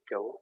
क्या वो?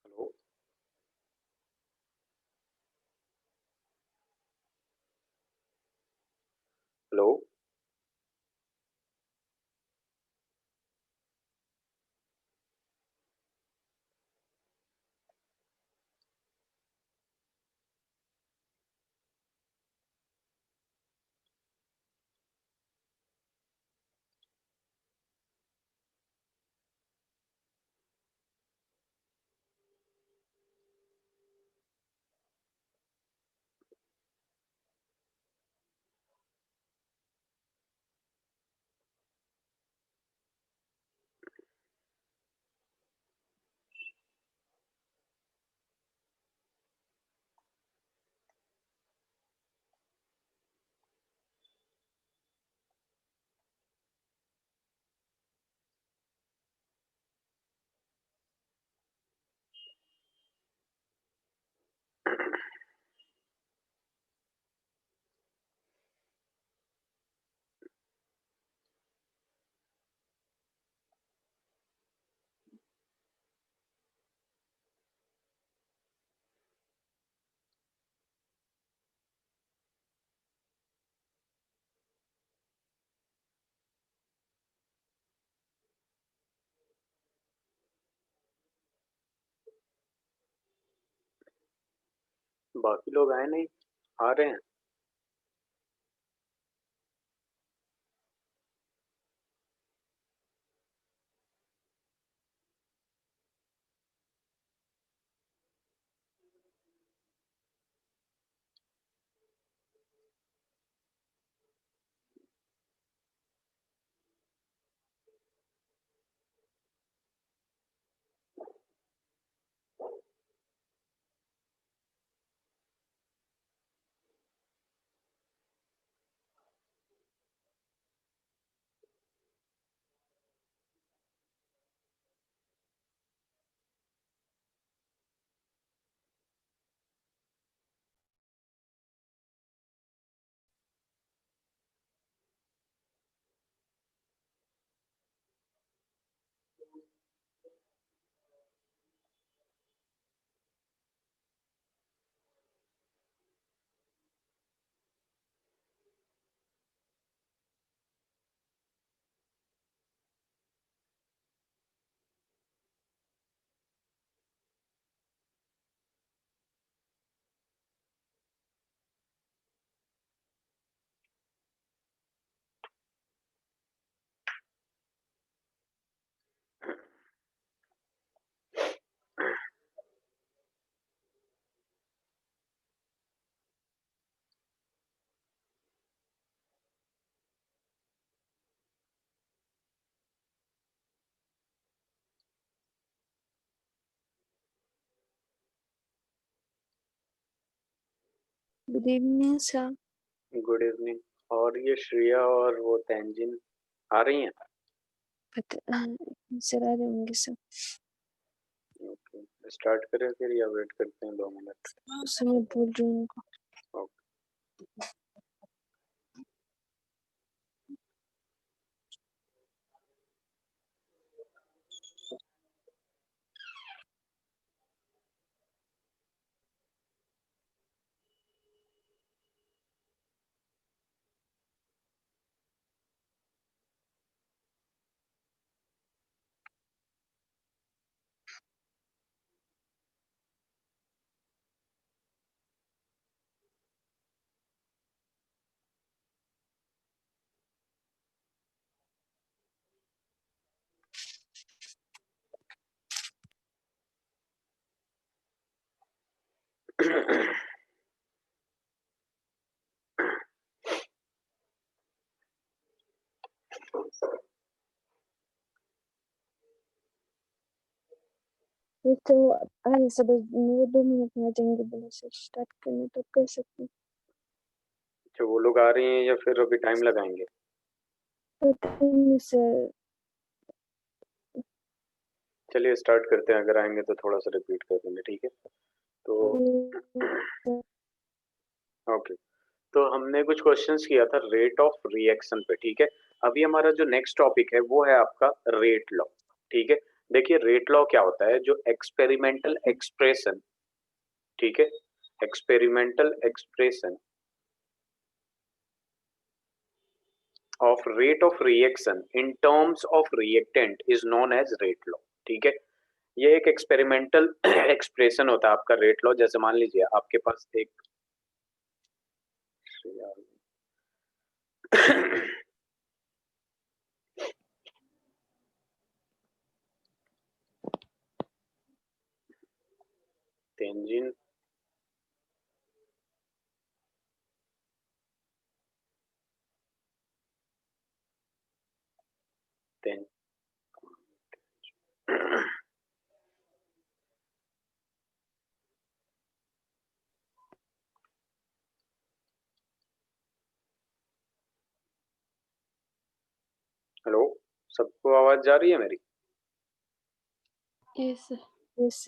Hello. Hello. बाकी लोग आए नहीं? आ रहे हैं? Good evening sir. Good evening. और ये श्रेया और वो तंजिन आ रही हैं? सर आ रहे होंगे सर। ओके, स्टार्ट करें फिर या वेट करते हैं 2 मिनट? सर मैं बोल रही हूँ उनको। ओके। ये तो आगे सब 2 मिनट में आ जाएंगे, बोले से स्टार्ट करने तो कर सकते हैं। अच्छा, वो लोग आ रहे हैं या फिर अभी टाइम लगाएंगे? तो सर चलिए स्टार्ट करते हैं, अगर आएंगे तो थोड़ा सा रिपीट कर देंगे, ठीक है? तो ओके, तो हमने कुछ क्वेश्चंस किया था रेट ऑफ रिएक्शन पे, ठीक है? अभी हमारा जो नेक्स्ट टॉपिक है वो है आपका रेट लॉ, ठीक है? देखिए रेट लॉ क्या होता है, जो एक्सपेरिमेंटल एक्सप्रेशन, ठीक है, experimental expression of rate of reaction in terms of reactant is known as rate law, ठीक है? ये एक एक्सपेरिमेंटल एक्सप्रेशन होता है आपका रेट लॉ। जैसे मान लीजिए आपके पास एक तेंजिन तें हेलो, सबको आवाज जा रही है मेरी? यस यस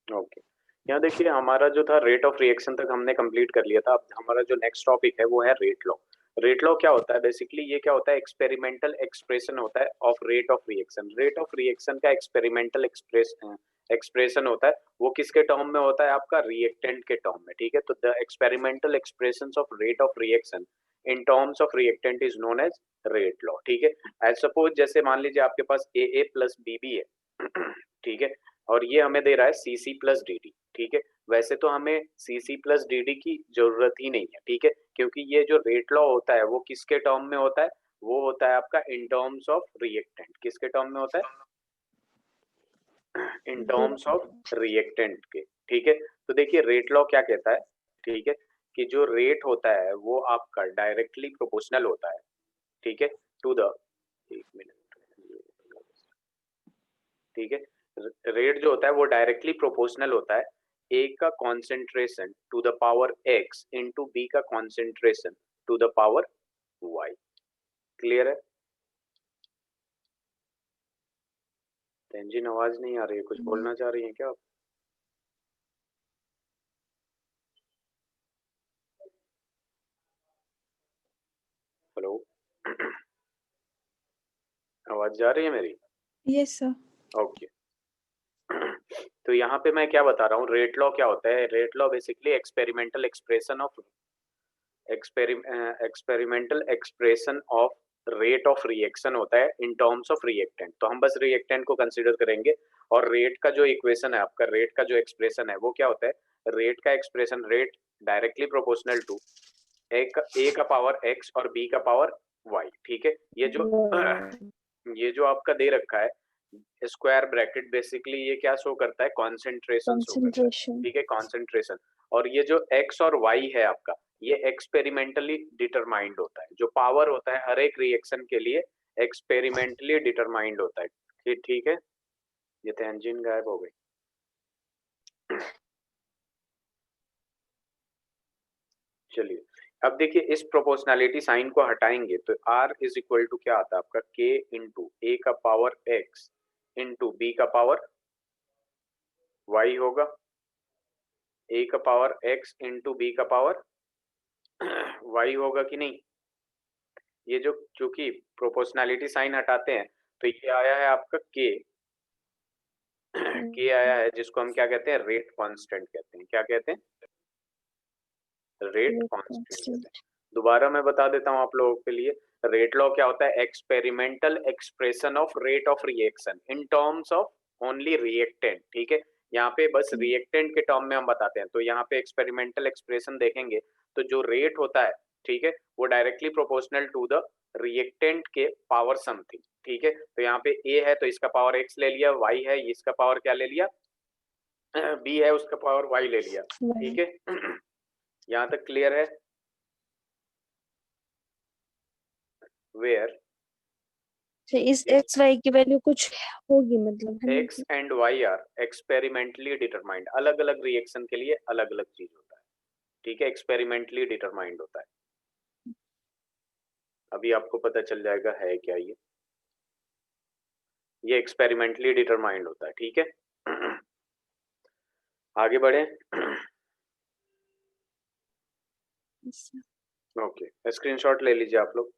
ओके, यहाँ देखिए हमारा जो था रेट ऑफ रिएक्शन तक हमने कंप्लीट कर लिया था। अब हमारा जो नेक्स्ट टॉपिक है वो है रेट लॉ। रेट लॉ क्या होता है बेसिकली, ये क्या होता है, एक्सपेरिमेंटल एक्सप्रेशन होता है of rate of reaction. Rate of reaction का एक्सपेरिमेंटल एक्सप्रेशन होता है, वो किसके टर्म में होता है, आपका रिएक्टेंट के टर्म में, ठीक है? तो the experimental expression of rate of reaction in terms of reactant is known as rate law, ठीक है? एज सपोज जैसे मान लीजिए आपके पास ए प्लस बी है ठीक है, और ये हमें दे रहा है सी सी प्लस डी डी, ठीक है? वैसे तो हमें सी सी प्लस डी डी की जरूरत ही नहीं है, ठीक है? क्योंकि ये जो रेट लॉ होता है वो किसके टर्म में होता है, वो होता है आपका इन टर्म्स ऑफ रिएक्टेंट। किसके टर्म में होता है, इन टर्म्स ऑफ रिएक्टेंट के, ठीक है? तो देखिए रेट लॉ क्या कहता है, ठीक है, कि जो रेट होता है वो आपका डायरेक्टली प्रोपोर्शनल होता है, ठीक है, टू द, एक मिनट, ठीक है, रेट जो होता है वो डायरेक्टली प्रोपोर्शनल होता है ए का concentration to the power x into B का concentration to the power Y. Clear है? तेंजिन आवाज नहीं आ रही है, कुछ बोलना चाह रही है क्या आप? हेलो आवाज जा रही है मेरी? यस सर ओके तो यहाँ पे मैं क्या बता रहा हूँ, रेट लॉ क्या होता है? Rate law basically experimental expression of experimental expression of rate of reaction होता है इन टर्म्स ऑफ रिएक्टेंट। तो हम बस रिएक्टेंट को कंसीडर करेंगे, और रेट का जो इक्वेशन है आपका, रेट का जो एक्सप्रेशन है वो क्या होता है, रेट का expression, rate directly proportional to A का पावर एक्स और बी का पावर वाई, ठीक है? ये जो आपका दे रखा है स्क्वायर ब्रैकेट, बेसिकली ये क्या शो करता है, कॉन्सेंट्रेशन शो करता है, कंसंट्रेशन ठीक है, कॉन्सेंट्रेशन। और ये जो एक्स और वाई है आपका, ये एक्सपेरिमेंटली डिटरमाइंड होता है। जो पावर होता है हर एक रिएक्शन के लिए एक्सपेरिमेंटली डिटरमाइंड होता है, ठीक है? ये तेंजिन गायब हो गई। चलिए अब देखिए इस प्रोपोर्शनैलिटी साइन को हटाएंगे तो R इज इक्वल टू क्या आता है आपका, K इंटू ए का पावर x इंटू बी का पावर y होगा, ए का पावर x इंटू बी का पावर y होगा कि नहीं? ये जो चूंकि प्रोपोर्शनैलिटी साइन हटाते हैं तो ये आया है आपका k आया है, जिसको हम क्या कहते हैं, रेट कांस्टेंट कहते हैं। क्या कहते हैं? रेट कांस्टेंट कहते हैं। दोबारा मैं बता देता हूं आप लोगों के लिए, रेट लॉ क्या होता है, experimental expression of rate of reaction in terms of only reactant, ठीक है? यहाँ पे बस रिएक्टेंट के टर्म में हम बताते हैं। तो यहाँ पे एक्सपेरिमेंटल एक्सप्रेशन देखेंगे तो जो रेट होता है, ठीक है, वो directly proportional to the reactant के पावर समथिंग, ठीक है? तो यहाँ पे ए है तो इसका पावर एक्स ले लिया, वाई है इसका पावर क्या ले लिया, बी है उसका पावर वाई ले लिया, ठीक है? यहाँ तक क्लियर है? वेयर तो इस एक्स वाई की वैल्यू कुछ होगी मतलब है ना? X and y are experimentally determined, अलग अलग रिएक्शन के लिए अलग अलग चीज होता है, ठीक है, एक्सपेरिमेंटली डिटरमाइंड होता है। अभी आपको पता चल जाएगा है क्या ये एक्सपेरिमेंटली डिटरमाइंड होता है, ठीक है। आगे बढ़े। अच्छा, ओके, स्क्रीनशॉट ले लीजिए आप लोग।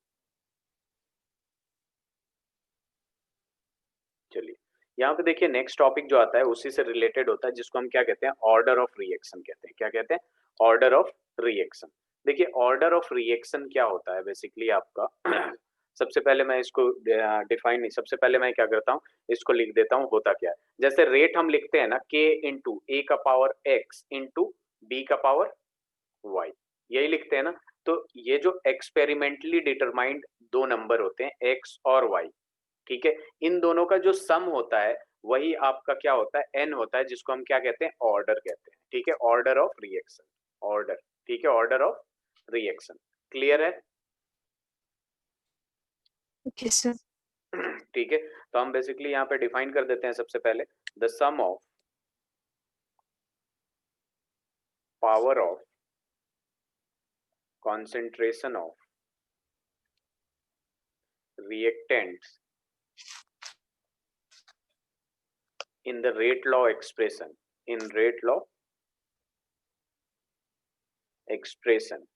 चलिए, यहाँ पे देखिए नेक्स्ट टॉपिक जो आता है उसी से रिलेटेड होता है, जिसको हम क्या कहते हैं, ऑर्डर ऑफ रिएक्शन कहते हैं। क्या कहते हैं? Order of reaction. देखिए ऑर्डर ऑफ रिएक्शन क्या होता है बेसिकली आपका। सबसे पहले मैं इसको डिफाइन नहीं, सबसे पहले मैं क्या करता हूँ, इसको लिख देता हूँ होता क्या है। जैसे रेट हम लिखते हैं ना, k इंटू ए का पावर x इंटू बी का पावर y, यही लिखते हैं ना। तो ये जो एक्सपेरिमेंटली डिटरमाइंड दो नंबर होते हैं x और y, ठीक है, इन दोनों का जो सम होता है वही आपका क्या होता है, n होता है, जिसको हम क्या कहते हैं, ऑर्डर कहते हैं, ठीक है, ऑर्डर ऑफ रिएक्शन, ऑर्डर, ठीक है, ऑर्डर ऑफ रिएक्शन। क्लियर है? Okay sir. ठीक है, तो हम बेसिकली यहाँ पे डिफाइन कर देते हैं सबसे पहले, the sum of power of concentration of reactants in the rate law expression, in rate law expression,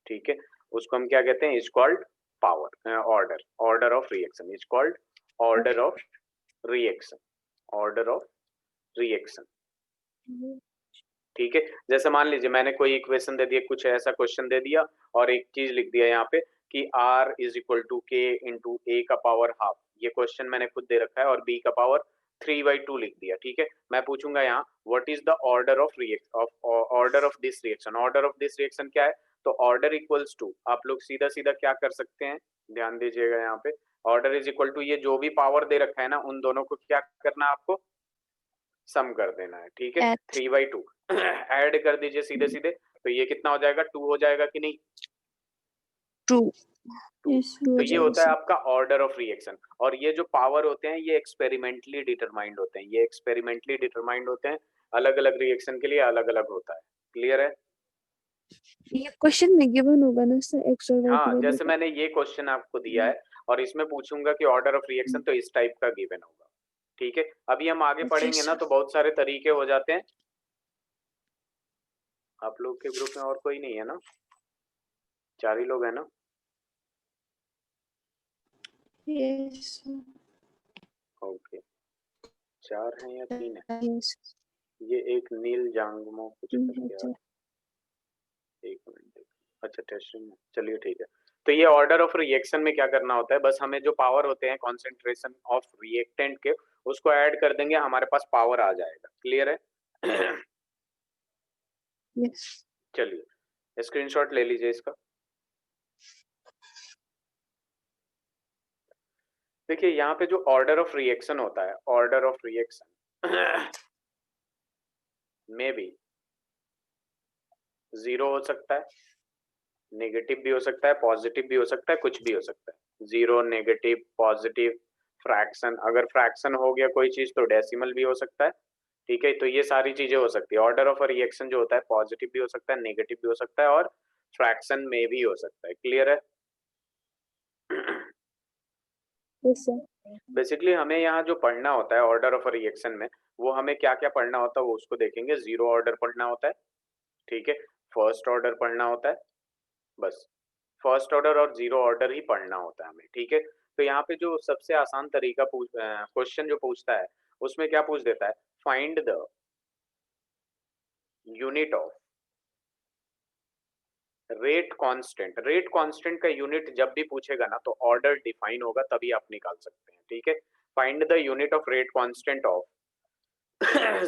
ठीक है, उसको हम क्या कहते हैं, is called power, order, order of reaction is called order of reaction, order of reaction, ठीक है। जैसे मान लीजिए मैंने कोई इक्वेशन दे दिया, कुछ ऐसा क्वेश्चन दे दिया और एक चीज लिख दिया यहाँ पे कि R is equal to k into a का पावर हाफ, ये क्वेश्चन मैंने खुद दे रखा है, और B का पावर 3/2 लिख दिया, ठीक है। मैं पूछूंगा यहाँ what is the order of reaction, order of this reaction, order of this reaction क्या है, तो ऑर्डर इक्वल्स टू, आप लोग सीधा सीधा क्या कर सकते हैं, ध्यान दीजिएगा यहाँ पे, ऑर्डर इज इक्वल टू ये जो भी पावर दे रखा है ना, उन दोनों को क्या करना है आपको, सम कर देना है, ठीक है, एट 3/2 ऐड कर दीजिए सीधे सीधे, तो ये कितना हो जाएगा, 2 हो जाएगा कि नहीं, ट्रू। 2। यस तो हो ये जाएगा होता है सर। आपका ऑर्डर ऑफ रिएक्शन। और ये जो पावर होते हैं ये एक्सपेरिमेंटली डिटरमाइंड होते हैं, ये एक्सपेरिमेंटली डिटरमाइंड होते हैं, अलग अलग रिएक्शन के लिए अलग अलग होता है। क्लियर है? ये क्वेश्चन में गिवन होगा ना सर, एक्स और वाई की हाँ, वैल्यू जैसे का? मैंने ये क्वेश्चन आपको दिया है और इसमें पूछूंगा कि ऑर्डर ऑफ रिएक्शन, तो इस टाइप का गिवन होगा, ठीक है। अभी हम आगे ओके पढ़ेंगे ना सर। तो बहुत सारे तरीके हो जाते हैं। आप लोग के ग्रुप में और कोई नहीं है ना, 4 ही लोग हैं ना? यस ओके, 4 हैं या 3 है? यस। ये एक नील जांगमो कुछ करके आ, अच्छा। एक मिनट, अच्छा टेस्टिंग में, चलिए ठीक है। तो ये ऑर्डर ऑफ रिएक्शन में क्या करना होता है, बस हमें जो पावर होते हैं कॉन्सेंट्रेशन ऑफ रिएक्टेंट के, उसको ऐड कर देंगे, हमारे पास पावर आ जाएगा। क्लियर है? यस। चलिए स्क्रीनशॉट ले लीजिए इसका। देखिए यहाँ पे जो ऑर्डर ऑफ रिएक्शन होता है, ऑर्डर ऑफ रिएक्शन में भी 0 हो सकता है, नेगेटिव भी हो सकता है, पॉजिटिव भी हो सकता है, कुछ भी हो सकता है, 0, नेगेटिव, पॉजिटिव, फ्रैक्शन, अगर फ्रैक्शन हो गया कोई चीज तो डेसिमल भी हो सकता है, ठीक है। तो ये सारी चीजें हो सकती है। ऑर्डर ऑफ रिएक्शन जो होता है पॉजिटिव भी हो सकता है, नेगेटिव भी हो सकता है, और फ्रैक्शन में भी हो सकता है। क्लियर है? Yes sir. बेसिकली हमें यहाँ जो पढ़ना होता है ऑर्डर ऑफ रिएक्शन में, वो हमें क्या क्या पढ़ना होता है वो उसको देखेंगे। 0 ऑर्डर पढ़ना होता है, ठीक है, फर्स्ट ऑर्डर पढ़ना होता है, बस फर्स्ट ऑर्डर और 0 ऑर्डर ही पढ़ना होता है हमें, ठीक है। तो यहाँ पे जो सबसे आसान तरीका क्वेश्चन जो पूछता है उसमें क्या पूछ देता है, find the unit of rate constant. Rate constant का यूनिट जब भी पूछेगा ना तो ऑर्डर डिफाइन होगा, तभी आप निकाल सकते हैं, ठीक है। Find the unit of rate constant of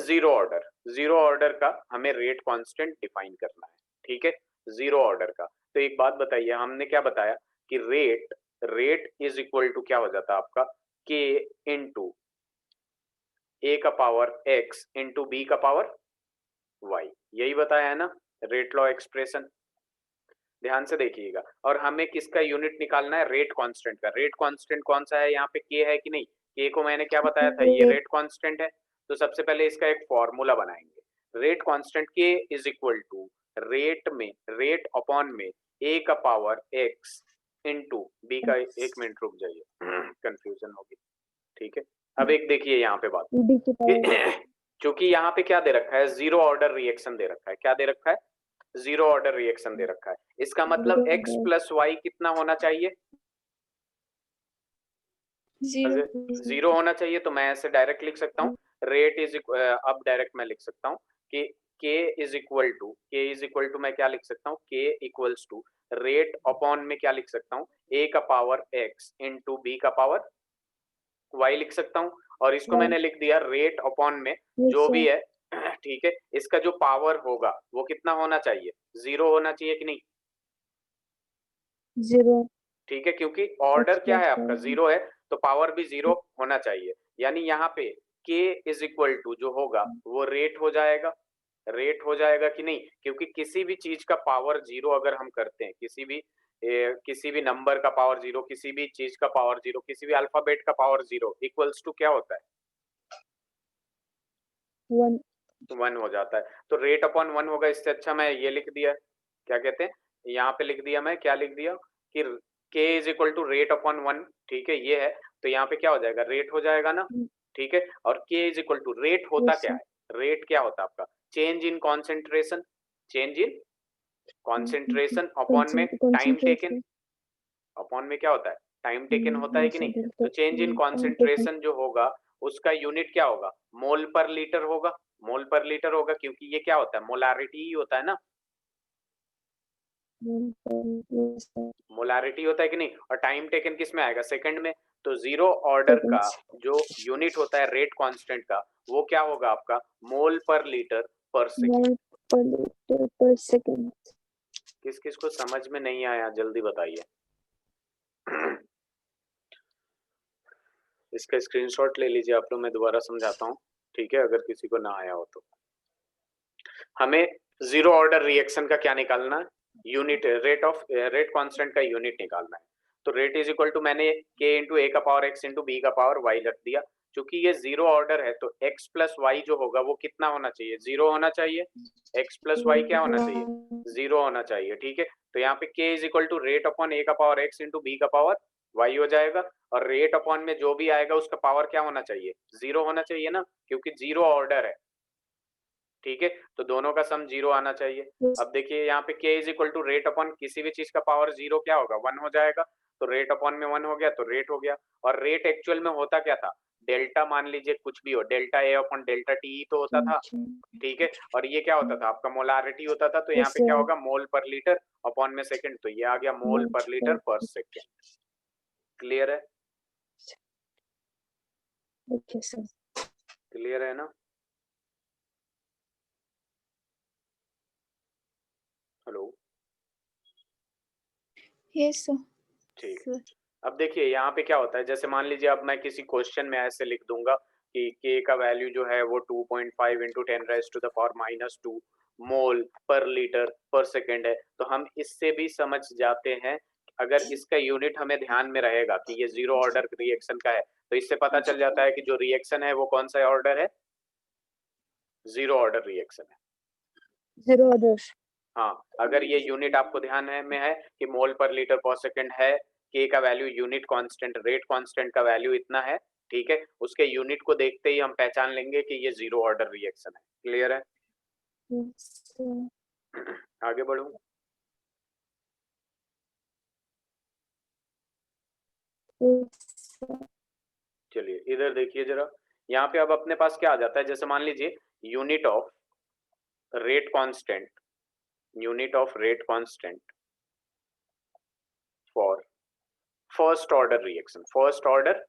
0 order, 0 order का हमें रेट कांस्टेंट डिफाइन करना है, ठीक है, 0 ऑर्डर का। तो एक बात बताइए, हमने क्या बताया कि rate, rate is equal to क्या हो जाता है आपका, के इंटू ए का पावर एक्स इंटू बी का पावर वाई, यही बताया है ना रेट लॉ एक्सप्रेशन। ध्यान से देखिएगा। और हमें किसका यूनिट निकालना है, रेट कांस्टेंट का। रेट कांस्टेंट कौन सा है यहाँ पे, के है कि नहीं, के को मैंने क्या बताया था, ये रेट कांस्टेंट है। तो सबसे पहले इसका एक फॉर्मूला बनाएंगे। रेट कांस्टेंट के इज इक्वल टू रेट में, रेट अपॉन में ए का पावर एक्स इनटू बी का, एक मिनट रुक जाइए कंफ्यूजन होगी, ठीक है। अब एक देखिए यहाँ पे बात, बी की पावर, क्योंकि यहाँ पे क्या दे रखा है, जीरो ऑर्डर रिएक्शन दे रखा है। क्या दे रखा है, जीरो ऑर्डर रिएक्शन दे रखा है। इसका मतलब x प्लस वाई कितना होना चाहिए, जीरो होना चाहिए। तो मैं ऐसे डायरेक्ट लिख सकता हूँ, रेट इज, अब डायरेक्ट मैं लिख सकता हूँ कि k is equal to, k is equal to मैं क्या लिख सकता हूँ, k equals to rate upon में क्या लिख सकता हूँ, a का पावर x इंटू बी का पावर y लिख सकता हूँ। और इसको मैंने लिख दिया रेट अपॉन में जो भी है, ठीक है, इसका जो पावर होगा वो कितना होना चाहिए, जीरो होना चाहिए कि नहीं, जीरो, ठीक है, क्योंकि ऑर्डर क्या है आपका, जीरो है, तो पावर भी जीरो होना चाहिए। यानी यहाँ पे k इज इक्वल टू जो होगा वो रेट हो जाएगा, रेट हो जाएगा कि नहीं, क्योंकि किसी भी चीज का पावर जीरो अगर हम करते हैं, किसी भी नंबर का पावर जीरो, किसी भी चीज का पावर जीरो, किसी भी अल्फाबेट का पावर जीरो इक्वल्स टू क्या होता है, वन, वन हो जाता है। तो रेट अपॉन वन होगा। इससे अच्छा मैं ये लिख दिया, क्या कहते हैं, यहाँ पे लिख दिया, मैं क्या लिख दिया कि k is equal to rate upon one, ठीक है, ये है। तो यहाँ पे क्या हो जाएगा, रेट हो जाएगा ना, ठीक है। और k is equal to, rate होता क्या है, रेट क्या होता है आपका, change in concentration, change in concentration upon में टाइम टेकन, अपॉन में क्या होता है, टाइम टेकन होता है कि नहीं। तो चेंज इन कॉन्सेंट्रेशन जो होगा उसका यूनिट क्या होगा, मोल पर लीटर होगा, मोल पर लीटर होगा, क्योंकि ये क्या होता है, मोलारिटी ही होता है ना, मोलारिटी होता है कि नहीं। और टाइम टेकन किस में आएगा, सेकंड में। तो जीरो ऑर्डर का जो यूनिट होता है रेट कांस्टेंट का, वो क्या होगा आपका, मोल पर लीटर पर सेकंड। पर सेकेंड। किस किस को समझ में नहीं आया जल्दी बताइए इसका स्क्रीनशॉट ले लीजिए आप लोग, मैं दोबारा समझाता हूँ, ठीक है, अगर किसी को ना आया हो तो। हमें जीरो ऑर्डर रिएक्शन का क्या निकालना है, यूनिट, रेट कांस्टेंट का यूनिट निकालना है। तो रेट इज इक्वल टू मैंने k इंटू ए का पावर x इंटू बी का पावर y रख दिया। क्योंकि ये जीरो ऑर्डर है तो x प्लस वाई जो होगा वो कितना होना चाहिए, जीरो होना चाहिए। x प्लस वाई क्या होना चाहिए, जीरो होना चाहिए, ठीक है। तो यहाँ पे k is equal to rate upon A का पावर x इंटू बी का पावर y हो जाएगा। और रेट अपॉन में जो भी आएगा उसका पावर क्या होना चाहिए, जीरो होना चाहिए ना, क्योंकि जीरो ऑर्डर है, ठीक है। तो दोनों का सम जीरो आना चाहिए। अब देखिए यहाँ पे k is equal to rate upon किसी भी चीज का पावर जीरो क्या होगा, वन हो जाएगा। तो रेट अपॉन में वन हो गया तो रेट हो गया। और रेट एक्चुअल में होता क्या था, डेल्टा, मान लीजिए कुछ भी हो, delta A upon delta T तो होता था, ठीक है। और ये क्या होता था आपका, मोलारिटी होता था। तो यहाँ पे क्या होगा, मोल पर लीटर अपॉन में सेकंड, तो ये आ गया मोल पर लीटर पर सेकंड। क्लियर है, ओके सर, क्लियर है ना, हेलो, यस सर, ठीक है। अब देखिए यहाँ पे क्या होता है, जैसे मान लीजिए अब मैं किसी क्वेश्चन में ऐसे लिख दूंगा कि k का वैल्यू जो है वो 2.5 इंटू 10⁻⁻² मोल पर लीटर पर सेकेंड है। तो हम इससे भी समझ जाते हैं, अगर इसका यूनिट हमें ध्यान में रहेगा कि ये जीरो ऑर्डर रिएक्शन का है, तो इससे पता चल जाता है कि जो रिएक्शन है वो कौन सा ऑर्डर है, जीरो ऑर्डर रिएक्शन है। जीरो ऑर्डर, हाँ, अगर ये यूनिट आपको ध्यान में है कि मोल पर लीटर पर सेकंड है, के का value unit constant, rate constant का वैल्यू इतना है, ठीक है, उसके यूनिट को देखते ही हम पहचान लेंगे कि ये जीरो ऑर्डर रिएक्शन है। क्लियर है, आगे बढ़ूं, चलिए इधर देखिए जरा। यहाँ पे अब अपने पास क्या आ जाता है, जैसे मान लीजिए unit of rate constant, unit of rate constant for first order reaction, first order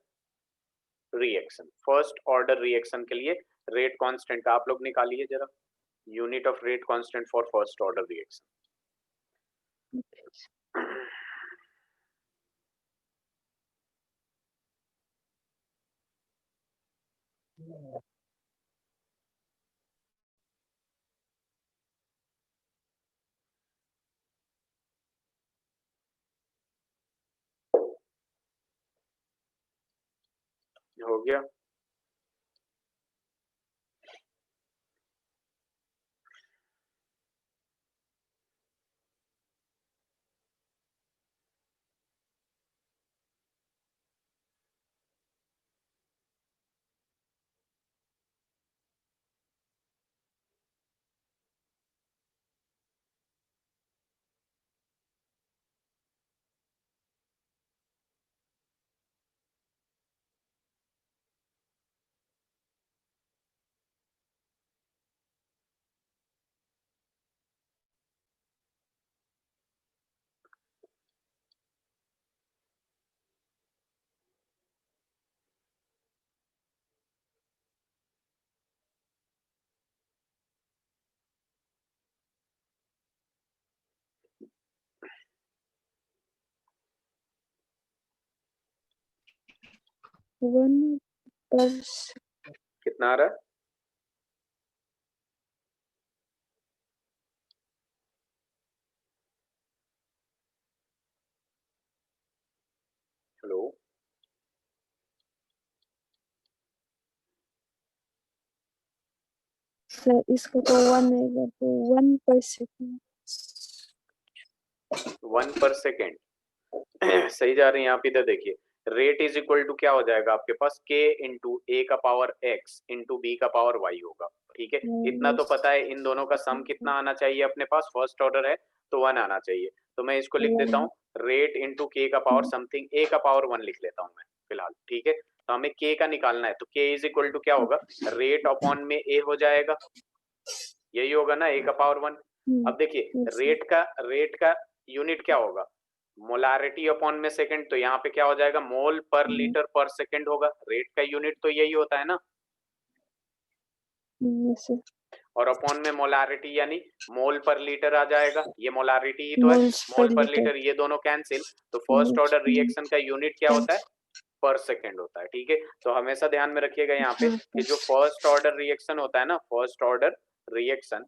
reaction, first order reaction के लिए रेट कांस्टेंट आप लोग निकालिए जरा, unit of rate constant for first order reaction. हो गया। वन पर कितना आ रहा है? हेलो, सर इसका तो 1 आएगा, तो 1 पर सेकंड। 1 पर सेकेंड। सही जा रहे हैं आप। इधर देखिए, रेट इज इक्वल टू क्या हो जाएगा आपके पास, k इंटू ए का पावर x इंटू बी का पावर y होगा। ठीक है, इतना तो पता है। इन दोनों का सम कितना आना चाहिए अपने पास, फर्स्ट ऑर्डर है तो 1 आना चाहिए। तो मैं इसको लिख देता हूँ, रेट इंटू k का पावर समथिंग a का पावर 1 लिख लेता हूँ मैं फिलहाल। ठीक है, तो हमें k का निकालना है, तो k इज इक्वल टू क्या होगा, रेट अपॉन में a हो जाएगा, यही होगा ना, a का पावर 1। अब देखिए, रेट का यूनिट क्या होगा, मोलारिटी अपॉन में सेकंड, तो यहाँ पे क्या हो जाएगा, मोल पर लीटर पर सेकंड होगा। रेट का यूनिट तो यही होता है ना, और अपॉन में मोलारिटी यानी मोल पर लीटर आ जाएगा, ये मोलारिटी ही तो है, मोल पर लीटर, ये दोनों कैंसिल। तो फर्स्ट ऑर्डर रिएक्शन का यूनिट क्या होता है, पर सेकंड होता है। ठीक है, तो हमेशा ध्यान में रखिएगा यहाँ पे कि जो फर्स्ट ऑर्डर रिएक्शन होता है ना, first order reaction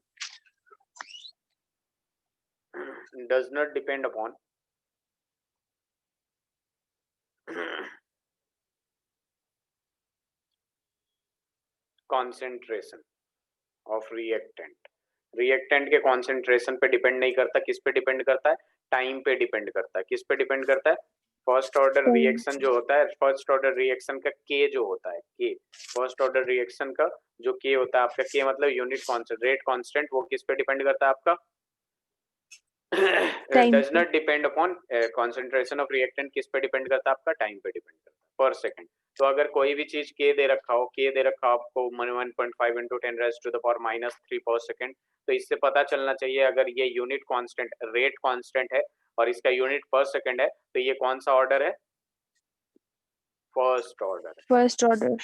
does not depend upon concentration of reactant। Reactant के कॉन्सेंट्रेशन पे डिपेंड नहीं करता, किस पे डिपेंड करता है, टाइम पे डिपेंड करता है। किस पे डिपेंड करता है, फर्स्ट ऑर्डर रिएक्शन जो होता है, फर्स्ट ऑर्डर रिएक्शन का के जो होता है, के फर्स्ट ऑर्डर रिएक्शन का जो के होता है आपका, के मतलब यूनिट कांस्टेंट, रेट कांस्टेंट, वो किस पे डिपेंड करता है आपका, does not depend upon concentration of reactant, किस पे डिपेंड करता है आपका, टाइम पे डिपेंड करता है, पर सेकंड। तो अगर कोई भी चीज के दे रखा हो, के दे रखा हो आपको 1.5 इंटू 10⁻³ पर सेकंड, तो इससे पता चलना चाहिए अगर ये यूनिट कांस्टेंट, रेट कांस्टेंट है और इसका यूनिट पर सेकंड है, तो ये कौन सा ऑर्डर है, फर्स्ट ऑर्डर है, फर्स्ट ऑर्डर।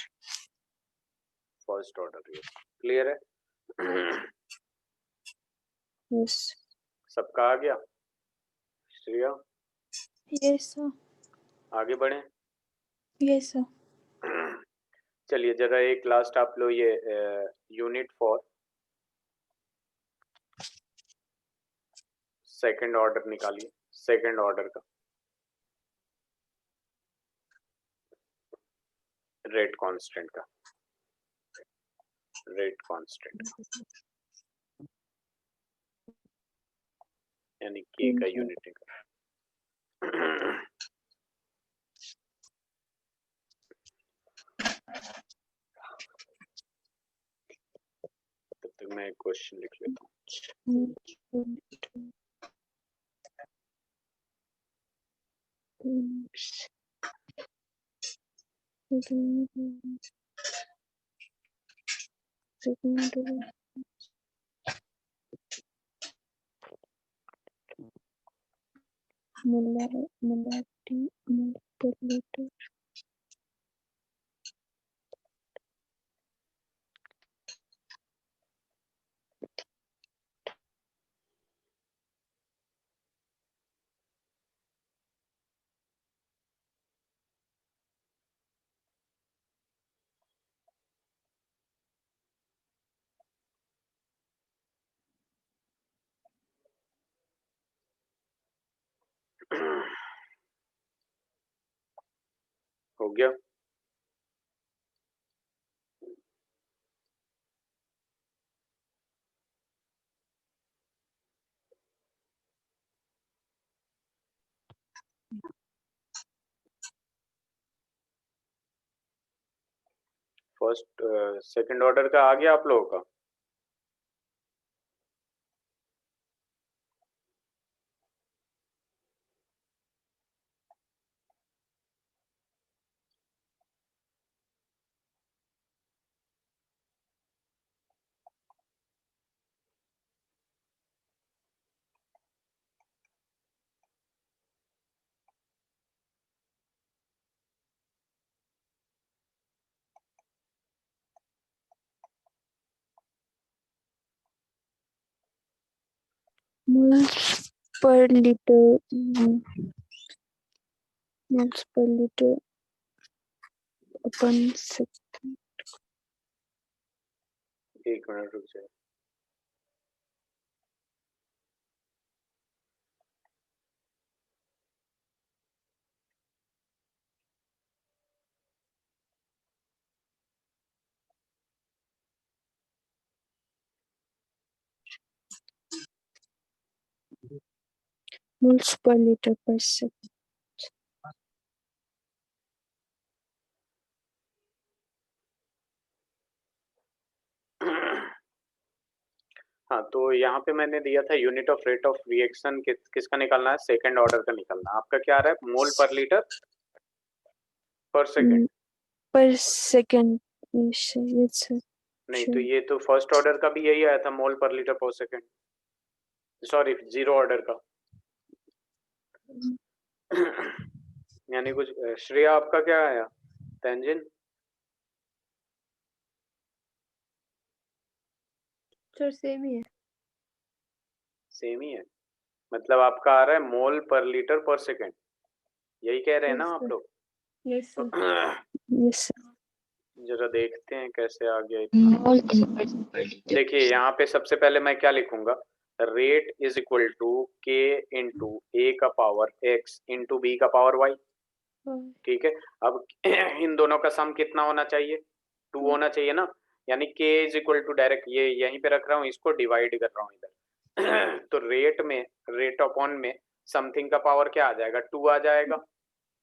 First order. ये क्लियर है? यस सबका आ गया? श्रेया, यस सर, आगे बढ़े। Yes sir. चलिए जरा एक लास्ट आप लो, ये यूनिट फॉर सेकंड ऑर्डर निकालिए, सेकंड ऑर्डर का रेट कांस्टेंट का, रेट कांस्टेंट यानी के का यूनिट निकाल। तब तक मैं एक क्वेश्चन लिख लेता हूँ। मोलारिटी मोल पर लीटर। हो गया? फर्स्ट सेकंड ऑर्डर का आ गया आप लोगों का? moles per liter, moles per liter upon second. एक मिनट रुक जाए। Moles per liter per second. हाँ, तो यहाँ पे मैंने दिया था unit of rate of reaction किसका निकालना है? सेकंड ऑर्डर का निकालना है। आपका क्या आ रहा है? मोल पर लीटर पर second. Per second. Yes, sir. नहीं Sure. तो ये तो फर्स्ट ऑर्डर का भी यही आया था, मोल पर लीटर पर सेकंड। सॉरी, जीरो ऑर्डर का। यानी कुछ श्रेया आपका क्या आया? तेंजिन सर सेम ही है। सेम ही है, मतलब आपका आ रहा है मोल पर लीटर पर सेकंड, यही कह रहे हैं ना आप लोग? Yes sir. Yes sir. जरा देखते हैं कैसे आ गया इतना। देखिए यहाँ पे सबसे पहले मैं क्या लिखूंगा? Rate is equal to k into a का पावर एक्स इंटू बी का पावर वाई। ठीक है, अब इन दोनों का सम कितना होना चाहिए? 2 होना चाहिए ना। यानी k is equal to, direct ये यहीं पे रख रहा हूँ, इसको डिवाइड कर रहा हूँ इधर। तो रेट अपॉन में समथिंग का पावर क्या आ जाएगा? 2 आ जाएगा।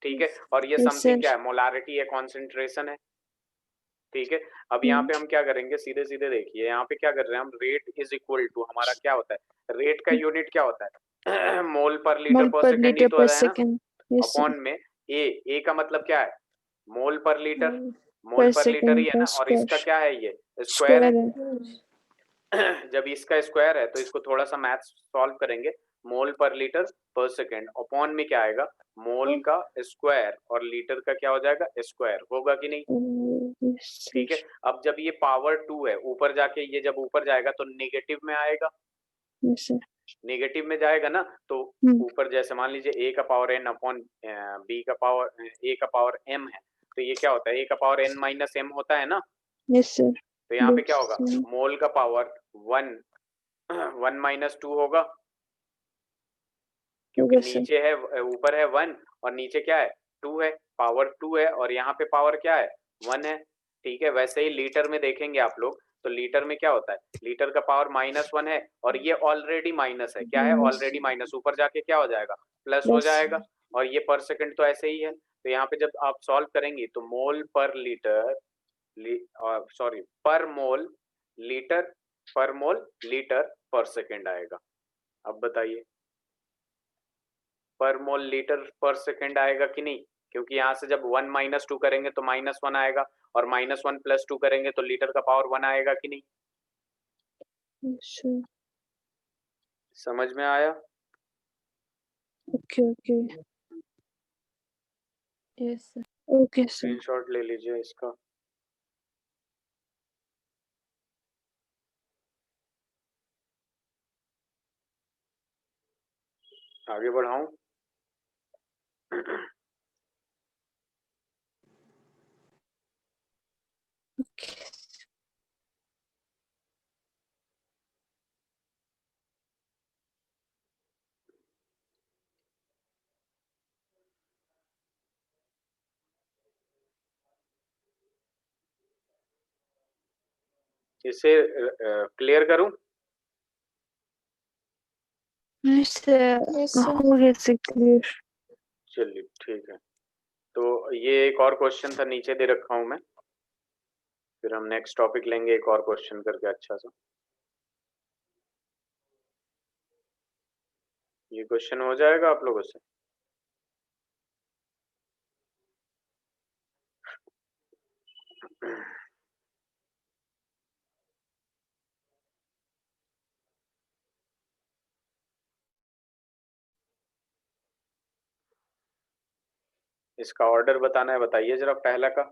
ठीक है, और ये Yes, समथिंग sir. क्या है? मोलारिटी है, कॉन्सेंट्रेशन है। ठीक है, अब यहाँ पे हम क्या करेंगे? सीधे सीधे देखिए, यहाँ पे क्या कर रहे हैं हम? रेट इज इक्वल टू, हमारा क्या होता है? रेट का यूनिट क्या होता है? मोल पर लीटर Mole पर per सेकंड ही liter तो per है ना। second. Yes, sir. अपॉन में ए का मतलब क्या है? मोल पर लीटर। मोल Per पर लीटर ही second है per ना, और square. इसका क्या है? ये स्क्वायर Square है। है। जब इसका स्क्वायर है तो इसको थोड़ा सा मैथ सॉल्व करेंगे। मोल पर लीटर पर सेकंड अपॉन में क्या आएगा? मोल का स्क्वायर और लीटर का क्या हो जाएगा? स्क्वायर होगा कि नहीं? Yes, sir. ठीक है, अब जब ये पावर 2 है, ऊपर जाके ये जब ऊपर जाएगा तो नेगेटिव में आएगा। Yes, sir. नेगेटिव में जाएगा ना, तो ऊपर जैसे मान लीजिए a का पावर n अपॉन b का पावर a का पावर m है, तो ये क्या होता है? a का पावर n माइनस m होता है ना। Yes, sir. तो यहाँ पे क्या Yes, होगा? sir. मोल का पावर 1 माइनस 2 होगा, क्योंकि Yes, sir. नीचे है, ऊपर है 1 और नीचे क्या है? 2 है। पावर 2 है और यहाँ पे पावर क्या है? 1 है। ठीक है, वैसे ही लीटर में देखेंगे आप लोग, तो लीटर में क्या होता है? लीटर का पावर -1 है और ये ऑलरेडी माइनस है। क्या है? ऑलरेडी माइनस, ऊपर जाके क्या हो जाएगा? प्लस हो Plus. जाएगा। और ये पर सेकंड तो ऐसे ही है, तो यहाँ पे जब आप सॉल्व करेंगे तो मोल पर लीटर, सॉरी, पर मोल लीटर, पर मोल लीटर पर सेकंड आएगा। अब बताइए, पर मोल लीटर पर सेकंड आएगा कि नहीं? क्योंकि यहाँ से जब 1 माइनस 2 करेंगे तो -1 आएगा, और -1 प्लस 2 करेंगे तो लीटर का पावर 1 आएगा कि नहीं? Yes, sir. समझ में आया? Okay, okay. Yes, sir. Okay, sir. Screenshot ले लीजिए इसका। आगे बढ़ाऊं? Okay. इसे क्लियर करूं? Yes, sir. Yes, sir. हो गया sir clear. चलिए ठीक है, तो ये एक और क्वेश्चन था, नीचे दे रखा हूं मैं। फिर हम नेक्स्ट टॉपिक लेंगे एक और क्वेश्चन करके अच्छा सा। ये क्वेश्चन हो जाएगा आप लोगों से? इसका ऑर्डर बताना है, बताइए जरा, पहला का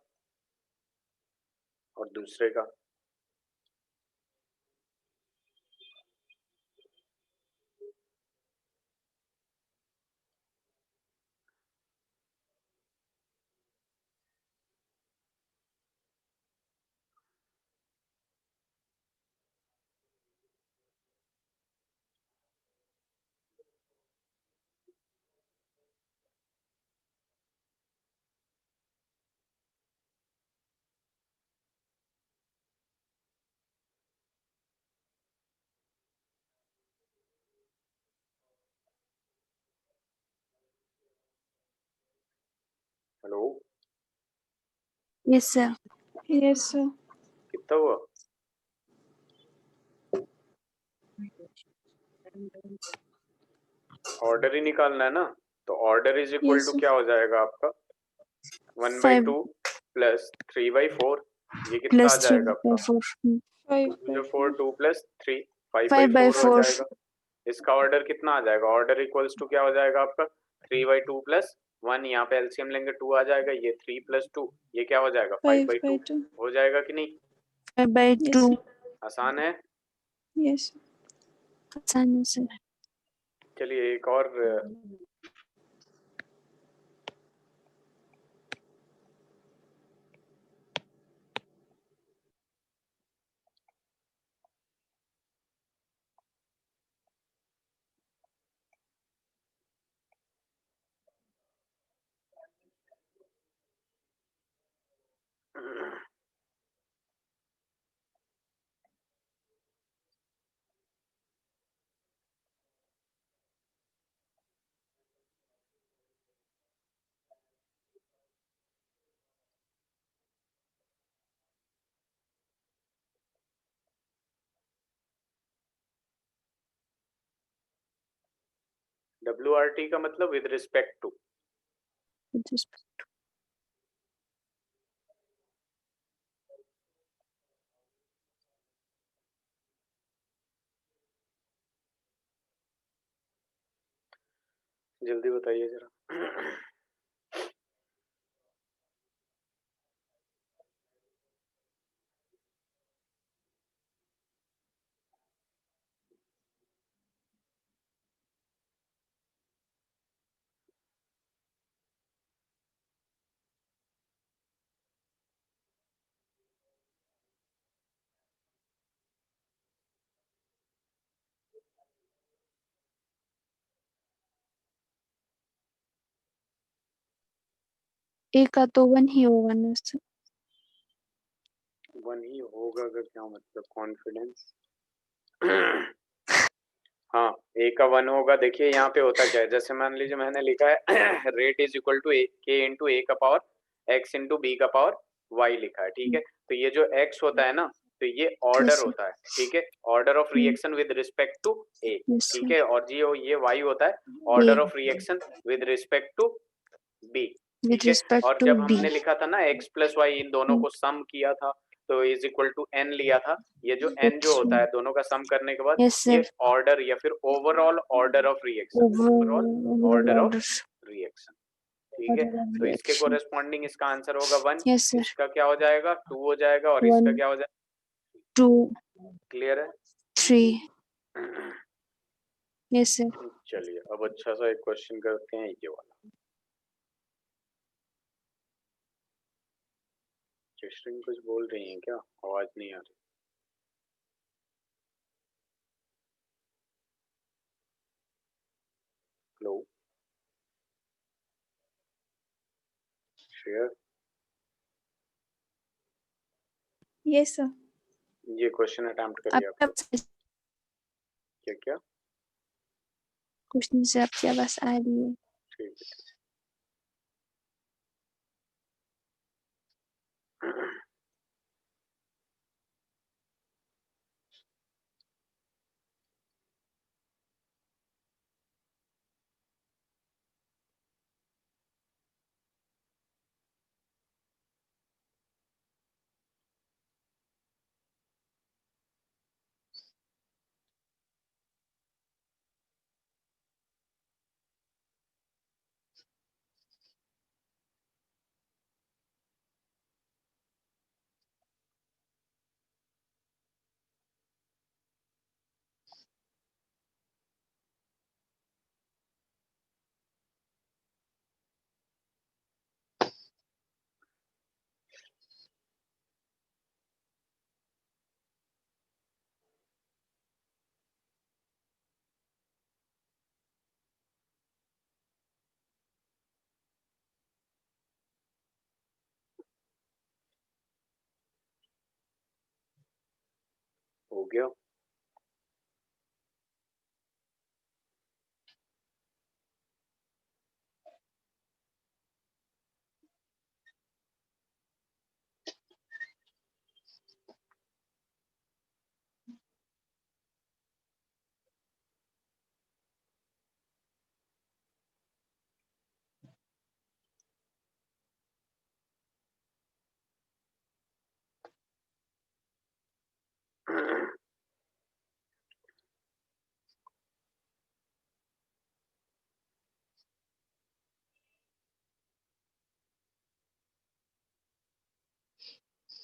और दूसरे का। Hello, Yes, sir. Yes, sir. कितना हुआ? ऑर्डर ही निकालना है ना, तो order is equal Yes, to sir. क्या हो जाएगा आपका? 1/2 प्लस 3/4। ये कितना आ Plus 3 जाएगा by आपका? 4. 4 2 प्लस 3 5 by 5/4 हो 4. जाएगा। इसका ऑर्डर कितना आ जाएगा? ऑर्डर इक्वल्स टू क्या हो जाएगा आपका? 3/2 प्लस 1, यहाँ पे एलसीएम लेंगे 2 आ जाएगा। ये 3 प्लस 2 ये क्या हो जाएगा? 5/2 5/2. हो जाएगा कि नहीं? 5 by Yes, 2. sir. आसान है। Yes, sir. आसान है सर। चलिए एक और WRT का मतलब with respect to. With respect. जल्दी बताइए जरा। ए का तो 1 ही होगा ना सर। 1 ही होगा का क्या मतलब? कॉन्फिडेंस। हाँ, ए का 1 होगा। देखिए यहाँ पे होता क्या है, जैसे मान लीजिए मैंने लिखा है rate is equal to k into a का पावर एक्स इंटू बी का पावर वाई लिखा है, ठीक है। तो ये जो एक्स होता है ना, तो ये ऑर्डर Yes, sir. होता है, ठीक है, order of reaction with respect to a, Yes, ठीक sir. है। और ये वाई होता है order B. Of reaction with respect to b, With ठीक है। respect और to जब B. हमने लिखा था ना एक्स प्लस वाई, इन दोनों को सम किया था, तो इज इक्वल टू एन लिया था। ये जो एन जो होता है दोनों का सम करने के बाद, Yes, ये sir. ऑर्डर या फिर overall order of reaction, overall order of Order. Reaction, ठीक है। Order of तो इसके reaction. कोरेस्पॉन्डिंग इसका आंसर होगा 1। Yes, sir. इसका क्या हो जाएगा? 2 हो जाएगा। और इसका 1, क्या हो जाएगा? 2, क्लियर है? 3. Yes, sir. चलिए अब अच्छा सा एक क्वेश्चन करते हैं, ये वाला। जसरिन कुछ बोल रही हैं क्या? आवाज नहीं आ रही। Hello Shreya, Yes, sir. ये क्वेश्चन अटेम्प्ट करिए आप आपका लोग। क्या क्या? क्वेश्चन से आपकी आवाज आ रही है। ठीक है। गया।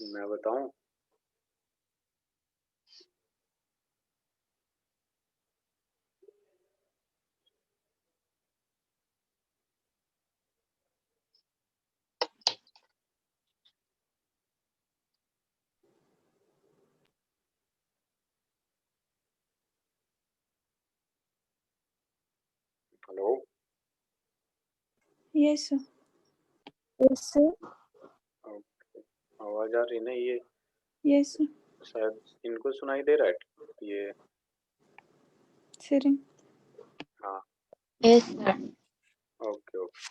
मैं बताऊं? Hello? Yes, sir. Yes, sir. Okay, आवाज आ रही है ना? ये Yes, sir. शायद इनको सुनाई दे रहा है ये। Sitting. हाँ, Yes, sir. Okay okay.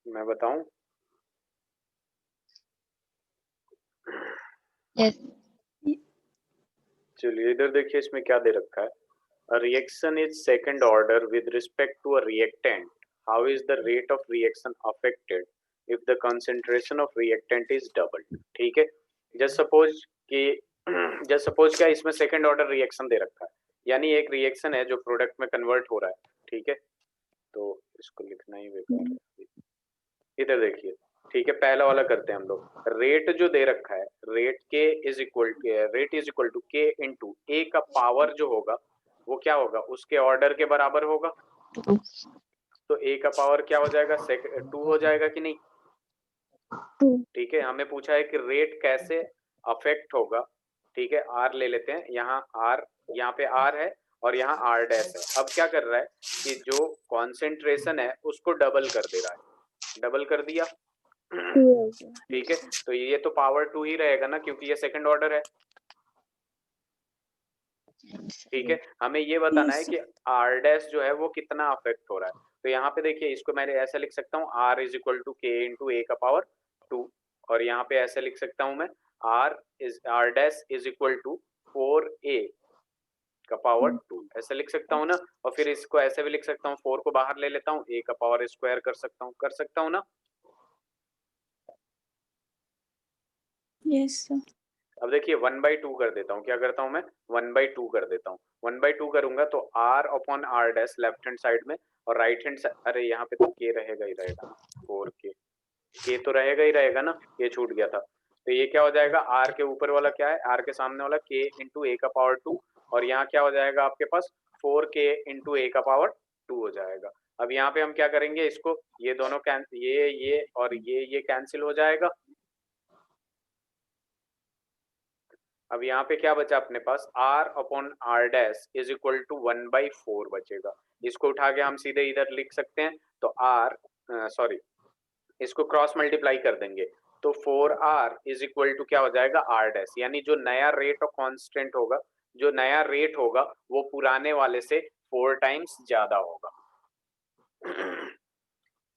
मैं बताऊं? Yes. चलिए इधर देखिए, इसमें क्या दे रखा है। A reaction is second order with respect to a reactant. How is the rate of reaction affected if the concentration of reactant is doubled? ठीक है, just suppose कि just suppose क्या इसमें second order reaction दे रखा है, यानी एक reaction है जो प्रोडक्ट में कन्वर्ट हो रहा है। ठीक है, तो इसको लिखना ही बेकार है। इधर देखिए, ठीक है, पहला वाला करते हैं हम लोग। रेट जो दे रखा है, rate is equal to k into a का पावर जो होगा वो क्या होगा, उसके ऑर्डर के बराबर होगा। तो ए का पावर क्या हो जाएगा, 2 हो जाएगा कि नहीं? 2. ठीक है, हमें पूछा है कि रेट कैसे अफेक्ट होगा। ठीक है, आर ले लेते हैं, यहाँ आर, यहाँ पे आर है और यहाँ आर डैश है। अब क्या कर रहा है कि जो कॉन्सेंट्रेशन है उसको डबल कर दे रहा है, डबल कर दिया। 2 हो गया. ठीक है, तो ये तो पावर 2 ही रहेगा ना, क्योंकि ये सेकंड ऑर्डर है। ठीक है, हमें ये बताना है Yes, कि आर डैश जो है वो कितना अफेक्ट हो रहा है। तो यहाँ पे देखिए, इसको मैंने ऐसा लिख सकता हूँ, are is equal to k into a का पावर 2, और यहाँ पे ऐसा लिख सकता हूँ मैं, r dash is equal to 4a का पावर 2, ऐसे लिख सकता हूँ ना। और फिर इसको ऐसे भी लिख सकता हूँ, 4 को बाहर ले लेता हूँ, a का पावर स्क्वायर कर सकता हूँ ना। yes, sir. अब देखिए 1/2 कर देता हूँ, क्या करता हूँ मैं, 1/2 कर देता हूँ। 1/2 करूंगा तो r upon r dash left hand side में, और राइट हैंड साइड, अरे यहाँ पे तो k रहेगा ही रहेगा ना, 4k तो रहेगा ही रहेगा ना, ये छूट गया था। तो ये क्या हो जाएगा, r के ऊपर वाला क्या है, r के सामने वाला k इंटू ए का पावर 2, और यहाँ क्या हो जाएगा आपके पास 4k इंटू ए का पावर 2 हो जाएगा। अब यहाँ पे हम क्या करेंगे, इसको ये दोनों ये और ये कैंसिल हो जाएगा। अब यहाँ पे क्या बचा अपने पास, r upon r dash is equal to 1/4 बचेगा। इसको उठा के हम सीधे इधर लिख सकते हैं, तो इसको क्रॉस मल्टीप्लाई कर देंगे, तो 4r इज इक्वल टू क्या हो जाएगा, r डैश, यानी जो नया रेट ऑफ कांस्टेंट होगा, जो नया रेट होगा वो पुराने वाले से 4 टाइम्स ज्यादा होगा।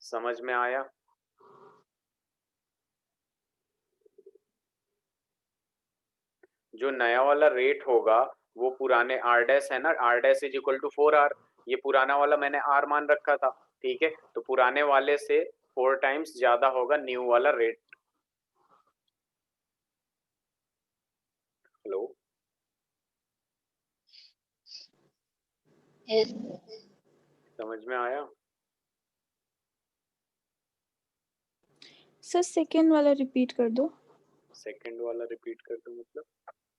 समझ में आया? जो नया वाला रेट होगा वो पुराने आर डैश है ना, r dash is equal to 4r, ये पुराना वाला मैंने r मान रखा था। ठीक है, तो पुराने वाले से 4 टाइम्स ज्यादा होगा न्यू वाला रेट। हेलो? Yes. समझ में आया? सर सेकेंड वाला रिपीट कर दो। सेकंड वाला रिपीट कर दूं मतलब?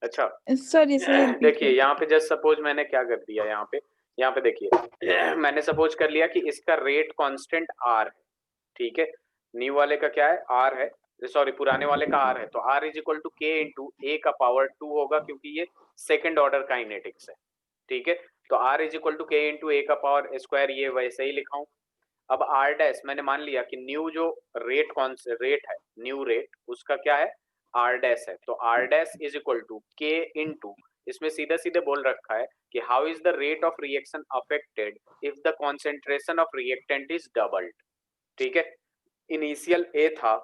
अच्छा सॉरी सर देखिए यहाँ पे जस्ट सपोज मैंने क्या कर दिया, यहाँ पे देखिए मैंने सपोज कर लिया कि इसका रेट कांस्टेंट आर है, ठीक है। न्यू वाले का क्या है, आर है, सॉरी पुराने वाले का आर है, तो are is equal to k into a का पावर 2 होगा, क्योंकि ये सेकंड ऑर्डर काइनेटिक्स है, ठीक है। तो are is equal to k into a का पावर स्क्वायर, ये वैसे ही लिखा हूं। अब आर डैश मैंने मान लिया कि न्यू जो रेट कौन से रेट है, न्यू रेट उसका क्या है, आर डैश है, तो r dash is equal to k into, इसमें सीधे सीधे बोल रखा है कि how is the rate of reaction affected if the concentration of reactant is doubled, ठीक है। इनिशियल ए था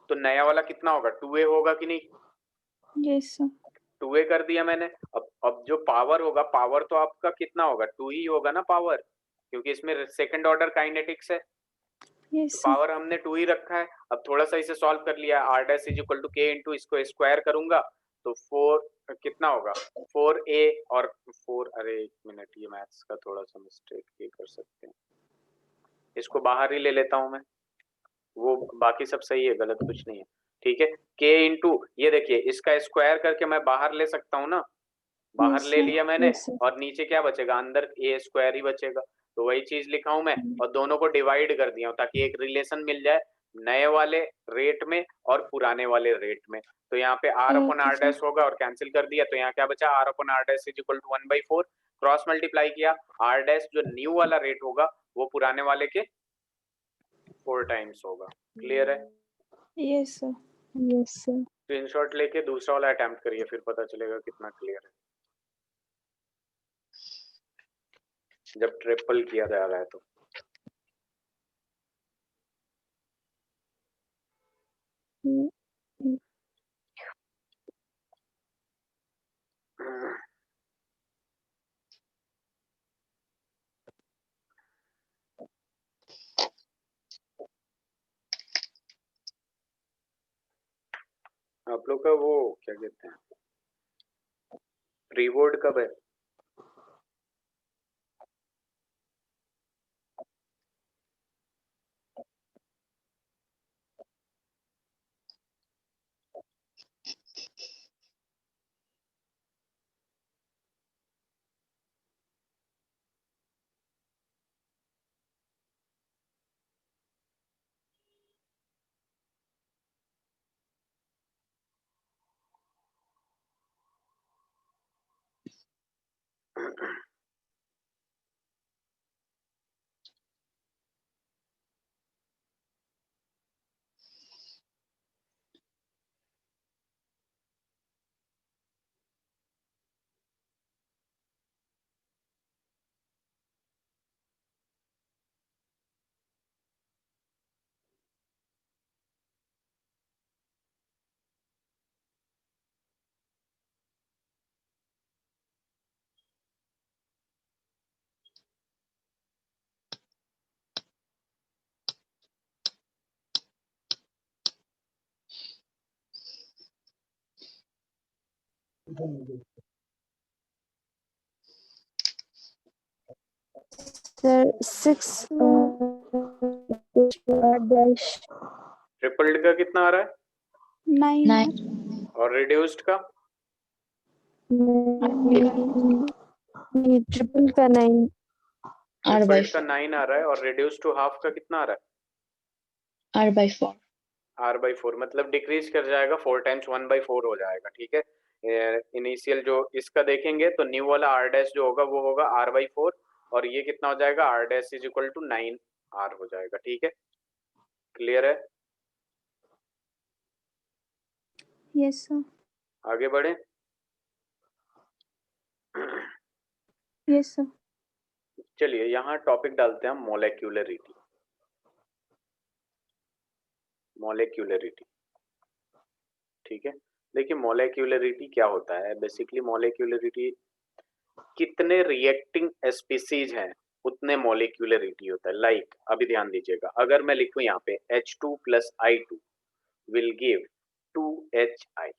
तो नया वाला कितना होगा, 2a होगा कि नहीं, यस सर 2a कर दिया मैंने। अब जो पावर होगा, पावर तो आपका कितना होगा, 2 ही होगा ना पावर, क्योंकि इसमें सेकंड ऑर्डर काइनेटिक्स है, यस तो सर पावर हमने 2 ही रखा है। अब थोड़ा सा इसे सॉल्व कर लिया, r dash is equal to k into इसको स्क्वायर करूंगा तो 4 कितना होगा, 4a और 4, अरे एक मिनट, ये मैथ्स का थोड़ा सा मिस्टेक ये कर सकते हैं, इसको बाहर ही ले लेता हूं मैं, वो बाकी सब सही है, गलत कुछ नहीं है, ठीक है। के इंटू ये देखिए इसका स्क्वायर करके मैं बाहर ले सकता हूँ ना, बाहर यस ले सर लिया मैंने, यस सर और नीचे क्या बचेगा, अंदर ए स्क्वायर ही बचेगा, तो वही चीज लिखा हूं मैं, और दोनों को डिवाइड कर दिया हूं ताकि एक रिलेशन मिल जाए नए वाले रेट में और पुराने वाले रेट में। तो यहाँ पे r upon okay r sir dash होगा और कैंसिल कर दिया, तो यहाँ क्या बचा, r upon r dash is equal to 1/4, cross multiply किया, आर डैश जो न्यू वाला रेट होगा वो पुराने वाले के 4 टाइम्स होगा। क्लियर है? Yes sir yes sir screenshot लेके दूसरा वाला अटेम्प्ट करिए, फिर पता चलेगा कितना क्लियर है, जब ट्रिपल किया जा रहा है तो। आप लोग का वो क्या कहते हैं, प्री बोर्ड कब है? सर 6 डैश ट्रिपल्ड का कितना आ रहा है, 9 और रिड्यूस्ड का? ट्रिपल का 9 ट्रिपल्ड का 9 आ रहा है, और रिड्यूस्ड टू हाफ का कितना आ रहा है, R/4 r/4, मतलब डिक्रीज कर जाएगा 4 टाइम्स 1/4 हो जाएगा, ठीक है। इनिशियल जो इसका देखेंगे तो न्यू वाला आर डैश जो होगा वो होगा r/4, और ये कितना हो जाएगा, r dash is equal to 9r हो जाएगा, ठीक है। क्लियर है? यस सर आगे बढ़े। यस सर चलिए यहाँ टॉपिक डालते हैं मोलेक्युलरिटी। मोलेक्युलरिटी, ठीक है। देखिए मोलेक्युलरिटी क्या होता है, बेसिकली मोलेक्युलरिटी कितने रिएक्टिंग स्पीसीज हैं उतने मोलिक्यूलरिटी होता है। लाइक अभी ध्यान दीजिएगा, अगर मैं लिखूं यहाँ पे H2 + I2 will give 2HI,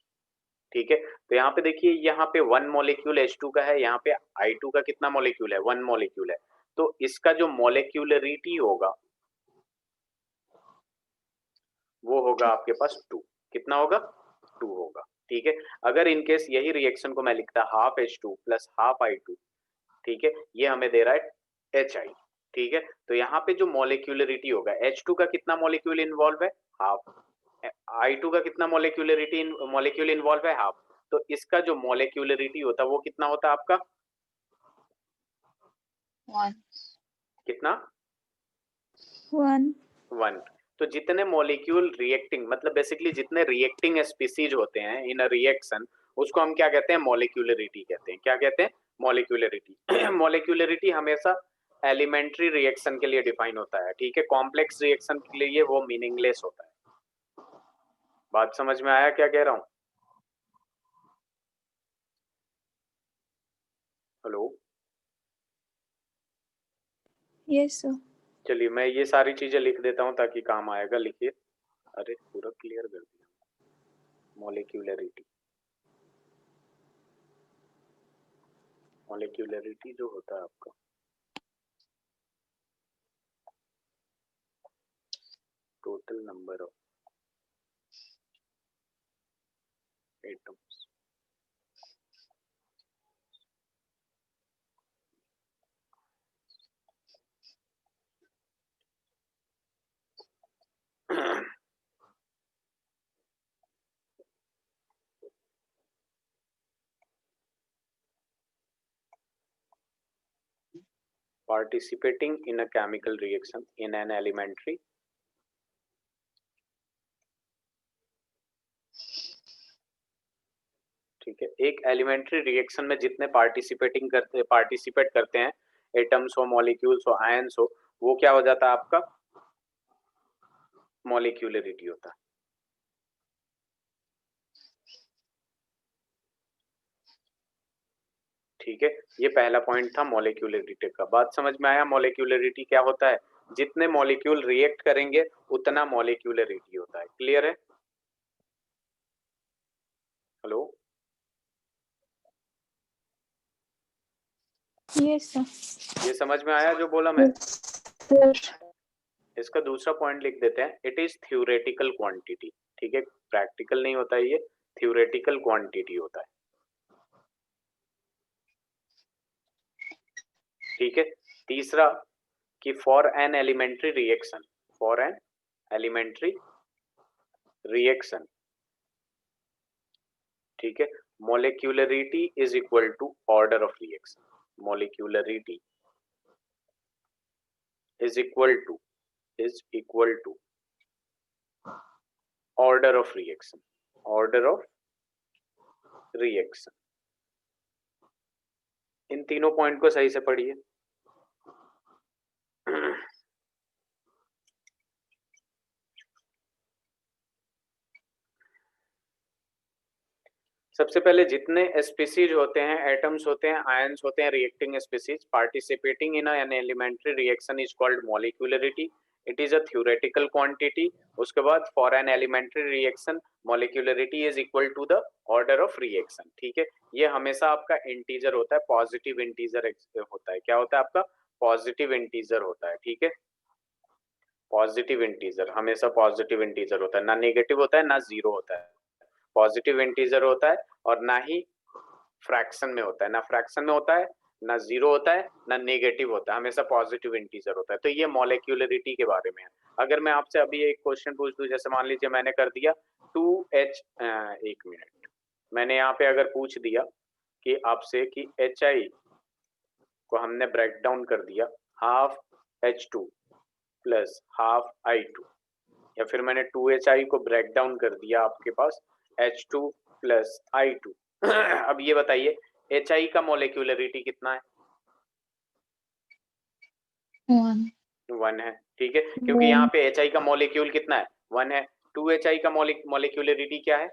ठीक है। तो यहाँ पे देखिए, यहाँ पे 1 मॉलिक्यूल H2 का है, यहाँ पे I2 का कितना मॉलिक्यूल है, 1 मॉलिक्यूल है, तो इसका जो मोलिक्यूलरिटी होगा वो होगा आपके पास 2। कितना होगा? 2 होगा। ठीक है, अगर इनकेस यही रिएक्शन को मैं लिखता half H2 plus half I2, ठीक है, ये हमें दे रहा है HI। ठीक है, तो यहाँ पे जो मॉलिक्यूलरिटी होगा, H2 का कितना मॉलिक्यूल इन्वॉल्व है? हाफ। I2 का कितना मॉलिक्यूल इन्वॉल्व है? हाफ। तो इसका जो मॉलिक्यूलरिटी होता है वो कितना होता है आपका? 1 कितना? 1 1। तो जितने मॉलिक्यूल रिएक्टिंग, मतलब बेसिकली जितने रिएक्टिंग स्पीसीज होते हैं इन अ रिएक्शन, उसको हम क्या कहते हैं? मॉलिक्यूलरिटी कहते हैं। क्या कहते हैं? मॉलिक्यूलरिटी। मॉलिक्यूलरिटी हमेशा एलिमेंट्री रिएक्शन के लिए डिफाइन होता है। ठीक है, कॉम्प्लेक्स रिएक्शन के लिए वो मीनिंगलेस होता है। बात समझ में आया क्या कह रहा हूं? हेलो, yes sir चलिए मैं ये सारी चीजें लिख देता हूं ताकि काम आएगा। लिखिए। अरे पूरा क्लियर कर दिया। मॉलिक्यूलरिटी, मॉलिक्यूलरिटी जो होता है आपका, total number of atoms participating in a chemical reaction in an elementary ठीक है, एक एलिमेंट्री रिएक्शन में जितने पार्टिसिपेट करते हैं, एटम्स हो, मॉलिक्यूल्स हो, आयंस हो, वो क्या हो जाता है आपका? मॉलिक्यूलरिटी होता है। ठीक है, ये पहला पॉइंट था मॉलिक्यूलरिटी का। बात समझ में आया? मॉलिक्यूलरिटी क्या होता है? जितने मॉलिक्यूल रिएक्ट करेंगे उतना मॉलिक्यूलरिटी होता है। क्लियर है? हेलो, yes sir ये समझ में आया जो बोला मैं? sir. इसका दूसरा पॉइंट लिख देते हैं, इट इज थ्योरेटिकल क्वांटिटी। ठीक है, प्रैक्टिकल नहीं होता है, ये थ्योरेटिकल क्वांटिटी होता है। ठीक है, तीसरा कि फॉर एन एलिमेंट्री रिएक्शन, ठीक है, molecularity is equal to order of reaction. Molecularity is equal to order of reaction. इन तीनों पॉइंट को सही से पढ़िए। सबसे पहले जितने स्पीसीज होते हैं, एटम्स होते हैं, आयंस होते हैं, reacting species participating in an elementary reaction is called molecularity. It is a theoretical quantity. उसके बाद for an elementary reaction molecularity is equal to the order of reaction. ठीक है, ये हमेशा आपका इंटीजर होता है, पॉजिटिव इंटीजर होता है। क्या होता है आपका? पॉजिटिव इंटीजर होता है। ठीक है, पॉजिटिव इंटीजर हमेशा पॉजिटिव इंटीजर होता है, ना नेगेटिव होता है ना जीरो होता है। पॉजिटिव इंटीजर होता है और ना ही फ्रैक्शन में होता है, ना फ्रैक्शन में होता है, ना जीरो होता है, ना नेगेटिव होता है, हमेशा पॉजिटिव इंटीजर होता है। तो ये मॉलिक्यूलरिटी के बारे में है। अगर मैं आपसे अभी एक क्वेश्चन पूछ दूं, जैसे मान लीजिए मैंने कर दिया 2H, एक मिनट, मैंने यहाँ पे अगर पूछ दिया कि आपसे कि HI को हमने ब्रेक डाउन कर दिया half H2 plus half I2, या फिर मैंने 2HI को ब्रेक डाउन कर दिया आपके पास H2 प्लस I2। अब ये बताइए HI का मॉलिक्यूलरिटी कितना है? 1 है। ठीक है, क्योंकि यहाँ पे HI का मॉलिक्यूल कितना है? 1 है। 2HI का मॉलिक्यूलरिटी क्या है?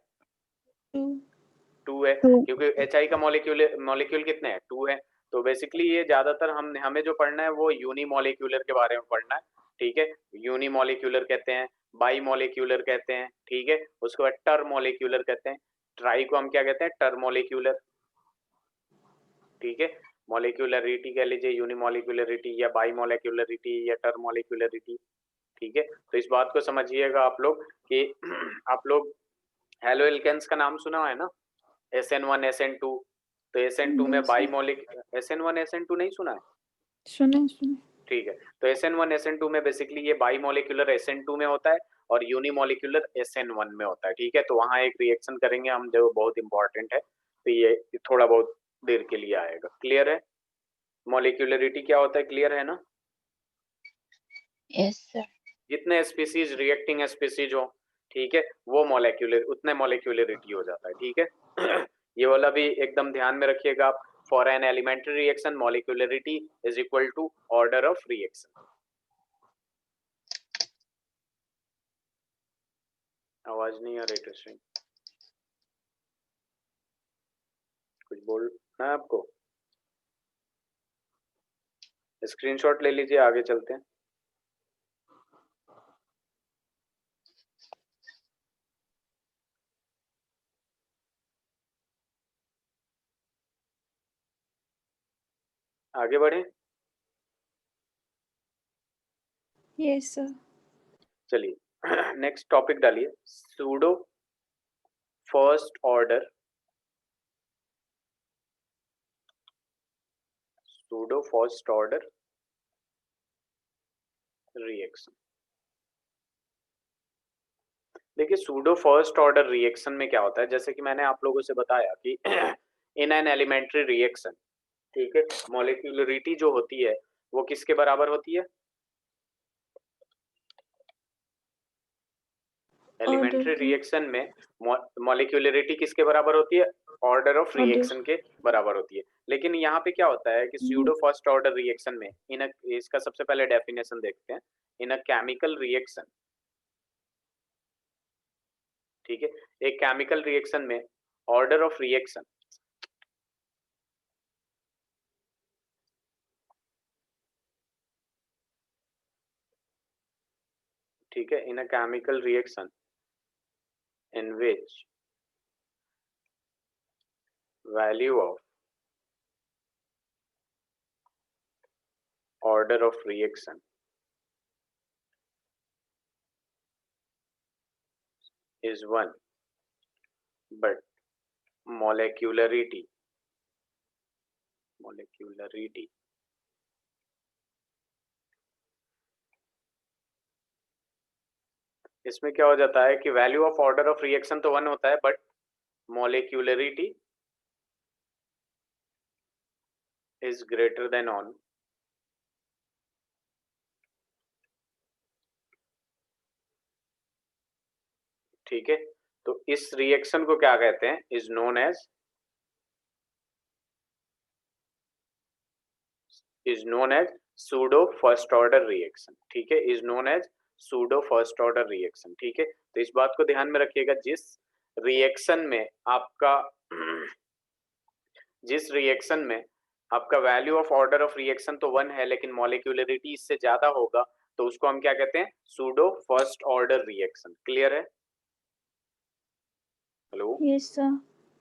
2 है, क्योंकि HI का मॉलिक्यूल कितने हैं? 2 है। तो बेसिकली ये ज्यादातर हमें जो पढ़ना है वो यूनिमॉलिक्यूलर के बारे में पढ़ना है। ठीक है, यूनिमॉलिक्यूलर कहते हैं, बाई मॉलिक्यूलर कहते हैं। ठीक है, उसके बाद टर मॉलिक्यूलर कहते हैं, ट्राई को हम क्या कहते हैं? टर मॉलिक्यूलर। ठीक है, मॉलिक्यूलरिटी कह लीजिए यूनिमॉलिक्यूलरिटी या बाई मॉलिक्यूलरिटी या टर मॉलिक्यूलरिटी। ठीक है, तो इस बात को समझिएगा आप लोग कि आप लोग हेलो एल्केन्स का नाम सुना है ना, SN1 SN2, तो SN2 में Yes, sir. बाइमोलिक SN1 SN2 नहीं सुना है? सुने सुने. ठीक है, तो SN1 SN2 में बेसिकली ये बाइमोलिकुलर SN2 में होता है और यूनिमोलिकुलर SN1 में होता है। ठीक है, तो वहाँ एक रिएक्शन करेंगे हम जो बहुत इंपॉर्टेंट है, तो ये थोड़ा बहुत देर के लिए आएगा। क्लियर है? मॉलिक्यूलरिटी क्या होता है, क्लियर है ना? Yes sir. जितने स्पीसीज रिएक्टिंग स्पीसीज हो, ठीक है, वो मॉलिक्यूलर उतने मॉलिक्यूलरिटी हो जाता है। ठीक है ये वाला भी एकदम ध्यान में रखिएगा आप। For an elementary reaction molecularity is equal to order of reaction. आवाज नहीं आ रही टेस्टिंग, कुछ बोलना है आपको? स्क्रीनशॉट ले लीजिए, आगे चलते हैं। आगे बढ़े। Yes, sir. चलिए नेक्स्ट टॉपिक डालिए, सूडो फर्स्ट ऑर्डर रिएक्शन। देखिए सूडो फर्स्ट ऑर्डर रिएक्शन में क्या होता है, जैसे कि मैंने आप लोगों से बताया कि इन एन एलिमेंट्री रिएक्शन, ठीक है, मॉलिक्यूलरिटी जो होती है वो किसके बराबर होती है? एलिमेंट्री रिएक्शन में मॉलिक्यूलरिटी किसके बराबर होती है? ऑर्डर ऑफ रिएक्शन के बराबर होती है। लेकिन यहाँ पे क्या होता है कि स्यूडो फर्स्ट ऑर्डर रिएक्शन में इसका सबसे पहले डेफिनेशन देखते हैं। इन अ केमिकल रिएक्शन, ठीक है, एक केमिकल रिएक्शन में ऑर्डर ऑफ रिएक्शन ठीक है, in a chemical reaction in which value of order of reaction is 1 but molecularity इसमें क्या हो जाता है कि value of order of reaction तो 1 होता है but molecularity is greater than on ठीक है, तो इस रिएक्शन को क्या कहते हैं? Is known as pseudo first order reaction. ठीक है, is known as pseudo first order reaction. ठीक है, तो इस बात को ध्यान में रखिएगा, जिस रिएक्शन में आपका value of order of reaction तो 1 है लेकिन मॉलिक्यूलरिटी इससे ज्यादा होगा, तो उसको हम क्या कहते हैं? Pseudo first order reaction. Clear है? हेलो? Yes, sir.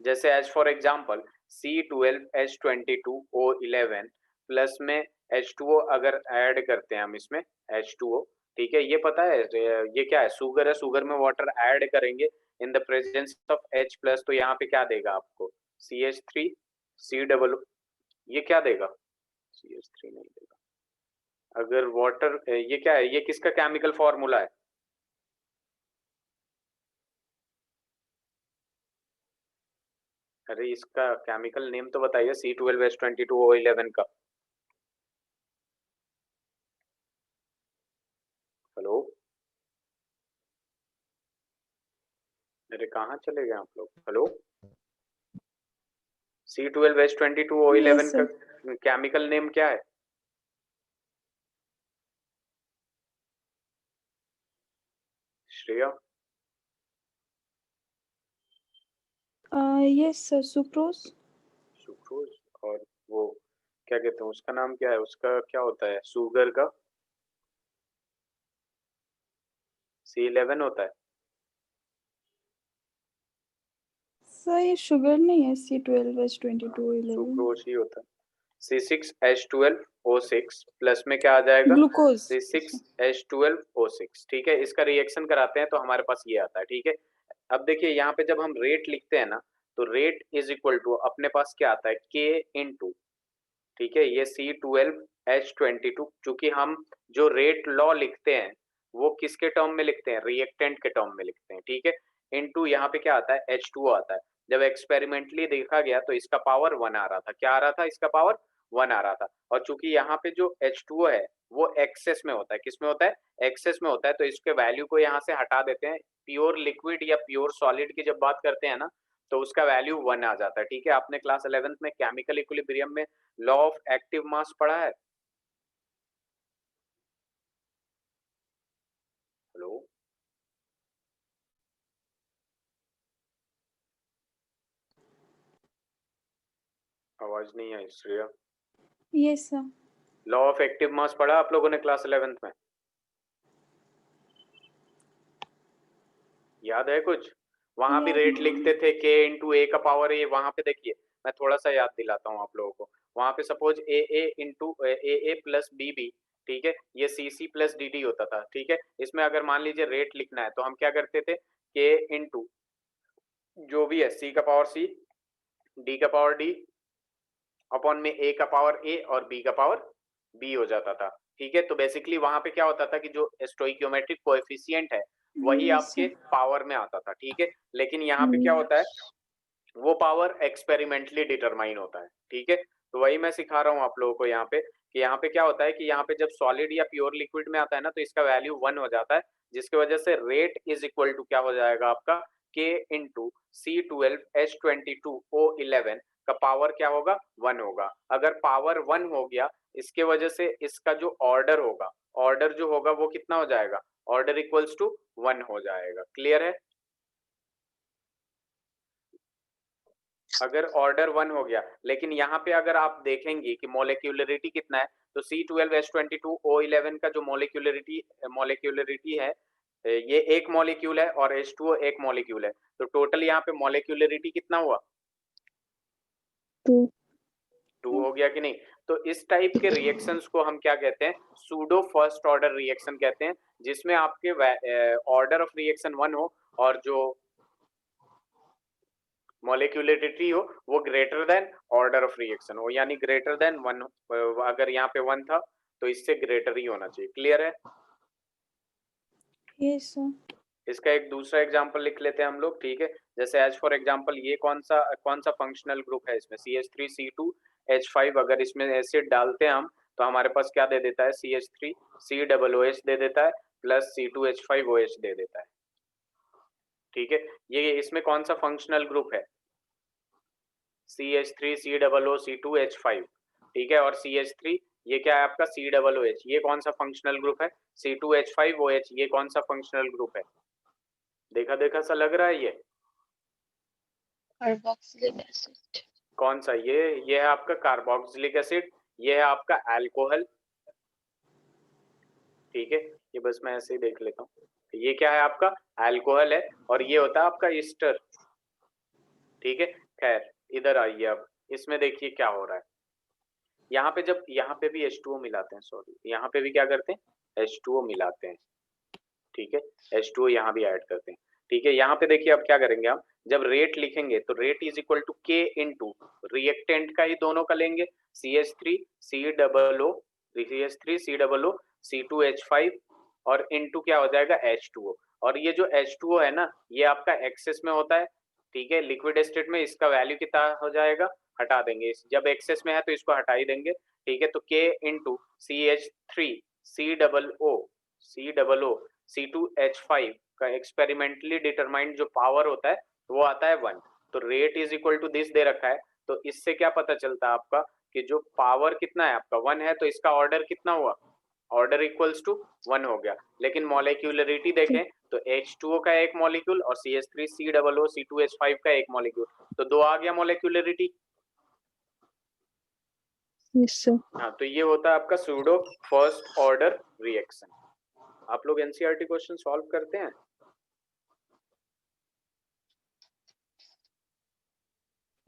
जैसे as for example C12H22O11 plus में H2O अगर ऐड करते हैं हम इसमें H2O, ठीक है, ये पता है ये क्या है? शुगर है, शुगर में वाटर ऐड करेंगे in the presence of H plus, तो यहाँ पे क्या देगा आपको? CH3 C डबल, ये क्या देगा? CH3 नहीं देगा। अगर वाटर, ये क्या है? ये किसका केमिकल फॉर्मूला है? अरे इसका केमिकल नेम तो बताइए, C12H22O11 का। हेलो? अरे कहाँ चले गए आप लोग? हेलो? C12H22O11 Yes, का sir. केमिकल नेम क्या है? Shreya? Yes, sir. Sucrose. Sucrose. और वो क्या कहते हैं, उसका नाम क्या है? उसका क्या होता है शुगर का? C11 होता है। Sir, ये शुगर नहीं है C12H22O11. सुक्रोज ही होता है। C6H12 O6 प्लस में क्या आ जाएगा ग्लूकोज। C6H12O6। ठीक है, इसका रिएक्शन कराते हैं तो हमारे पास ये आता है। ठीक है, अब देखिए यहाँ पे जब हम रेट लिखते हैं ना, तो रेट इज इक्वल टू अपने पास क्या आता है K इंटू, ठीक है, ये C12H22, चूंकि हम जो रेट लॉ लिखते हैं वो किसके टर्म में लिखते हैं, रिएक्टेंट के टर्म में लिखते हैं। ठीक है, इनटू यहाँ पे क्या आता है H2O आता है। जब एक्सपेरिमेंटली देखा गया तो इसका पावर 1 आ रहा था। क्या आ रहा था, इसका पावर 1 आ रहा था। और चूंकि यहाँ पे जो H2O है वो एक्सेस में होता है, किस में होता है, एक्सेस में होता है, तो इसके वैल्यू को यहाँ से हटा देते हैं। प्योर लिक्विड या प्योर सॉलिड की जब बात करते हैं ना, तो उसका वैल्यू 1 आ जाता है। ठीक है, आपने क्लास 11th में केमिकल इक्विलिब्रियम में लॉ ऑफ एक्टिव मास पढ़ा है? हेलो, आवाज नहीं आई Shreya. Yes sir. Law of active mass पढ़ा आप लोगों ने क्लास 11th में? याद है कुछ? वहां भी याद रेट नहीं। लिखते थे K इंटू ए का पावर ए। वहां पे देखिए, मैं थोड़ा सा याद दिलाता हूँ आप लोगों को। वहां पे सपोज ए इंटू ए प्लस बी बी, ठीक है, ये सी सी प्लस डी डी होता था। ठीक है, इसमें अगर मान लीजिए रेट लिखना है तो हम क्या करते थे, K इंटू जो भी है C का पावर C, D का पावर D अपॉन में A का पावर A और B का पावर B हो जाता था। ठीक है, तो बेसिकली वहां पे क्या होता था कि जो स्टोइकियोमेट्रिक कोएफिशिएंट है वही यस आपके सर। पावर में आता था। ठीक है, लेकिन यहाँ पे क्या होता है, वो पावर एक्सपेरिमेंटली डिटरमाइन होता है। ठीक है, तो वही मैं सिखा रहा हूँ आप लोगों को यहाँ पे कि यहाँ पे क्या होता है कि यहाँ पे जब सॉलिड या प्योर लिक्विड में आता है ना, तो इसका वैल्यू 1 हो जाता है, जिसकी वजह से रेट इज इक्वल टू क्या हो जाएगा आपका K इंटू C12H22O11 का पावर क्या होगा, 1 होगा। अगर पावर 1 हो गया, इसके वजह से इसका जो ऑर्डर होगा, ऑर्डर जो होगा वो कितना हो जाएगा, ऑर्डर इक्वल्स टू 1 हो जाएगा। क्लियर है? अगर ऑर्डर 1 हो गया, लेकिन यहाँ पे अगर आप देखेंगे कि मोलिक्यूलरिटी कितना है, तो C12H22O11 का जो मोलिक्यूलरिटी है, ये एक मॉलिक्यूल है और H2O एक मॉलिक्यूल है, तो टोटल यहाँ पे मोलिक्यूलरिटी कितना हुआ, 2 हो गया कि नहीं? तो इस टाइप के रिएक्शंस को हम क्या कहते हैं, सूडो फर्स्ट ऑर्डर रिएक्शन कहते हैं, जिसमें आपके ऑर्डर ऑफ रिएक्शन 1 हो और जो मॉलिक्यूलरिटी हो वो greater than order of reaction हो, यानी ग्रेटर देन 1। अगर यहाँ पे 1 था तो इससे ग्रेटर ही होना चाहिए। क्लियर है? Yes sir. इसका एक दूसरा एग्जांपल लिख लेते हैं हम लोग। ठीक है, जैसे एज फॉर एग्जांपल ये कौन सा फंक्शनल ग्रुप है, इसमें CH3C2H5। अगर इसमें एसिड डालते हैं हम तो हमारे पास क्या दे देता है, CH3COOH दे देता है प्लस C2H5OH दे देता है। ठीक है, ये इसमें कौन सा फंक्शनल ग्रुप है, CH3COOC2H5। ठीक है, और CH3 ये क्या है आपका COOH, ये कौन सा फंक्शनल ग्रुप है, C2H5OH, ये कौन सा फंक्शनल ग्रुप है, देखा देखा सा लग रहा है ये कार्बोक्सिलिक एसिड। कौन सा, ये है आपका कार्बोक्सिलिक एसिड, ये है आपका अल्कोहल। ठीक है, ये बस मैं ऐसे ही देख लेता हूँ, ये क्या है आपका अल्कोहल है, और ये होता है आपका ईस्टर। ठीक है, खैर इधर आइए, अब इसमें देखिए क्या हो रहा है। यहाँ पे जब यहाँ पे भी H2O मिलाते हैं, सॉरी यहाँ पे भी क्या करते हैं, H2O मिलाते हैं। ठीक है, H2O यहाँ भी ऐड करते हैं। ठीक है, यहाँ पे देखिए अब क्या करेंगे हम, जब रेट लिखेंगे तो rate is equal to K into reactant का ही दोनों का लेंगे, CH3COO C2H5 और इंटू क्या हो जाएगा H2O। और ये जो H2O है ना, ये आपका एक्सेस में होता है। ठीक है, लिक्विड स्टेट में इसका वैल्यू कितना हो जाएगा, हटा देंगे, जब एक्सेस में है तो इसको हटा ही देंगे। ठीक है, तो K इंटू CH3COO C2H5 का एक्सपेरिमेंटली डिटरमाइंड जो पावर होता है वो आता है 1। तो rate is equal to this दे रखा है, तो इससे क्या पता चलता है आपका कि जो पावर कितना है आपका 1 है, तो इसका ऑर्डर कितना हुआ, ऑर्डर इक्वल्स टू 1 हो गया। लेकिन मॉलिक्यूलरिटी देखें तो H2O का एक मॉलिक्यूल और CH3COO C2H5 का एक मॉलिक्यूल, तो 2 आ गया मॉलिक्यूलरिटी। Yes sir. हाँ, तो ये होता है आपका सूडो फर्स्ट ऑर्डर रिएक्शन। आप लोग एनसीईआरटी क्वेश्चन सॉल्व करते हैं?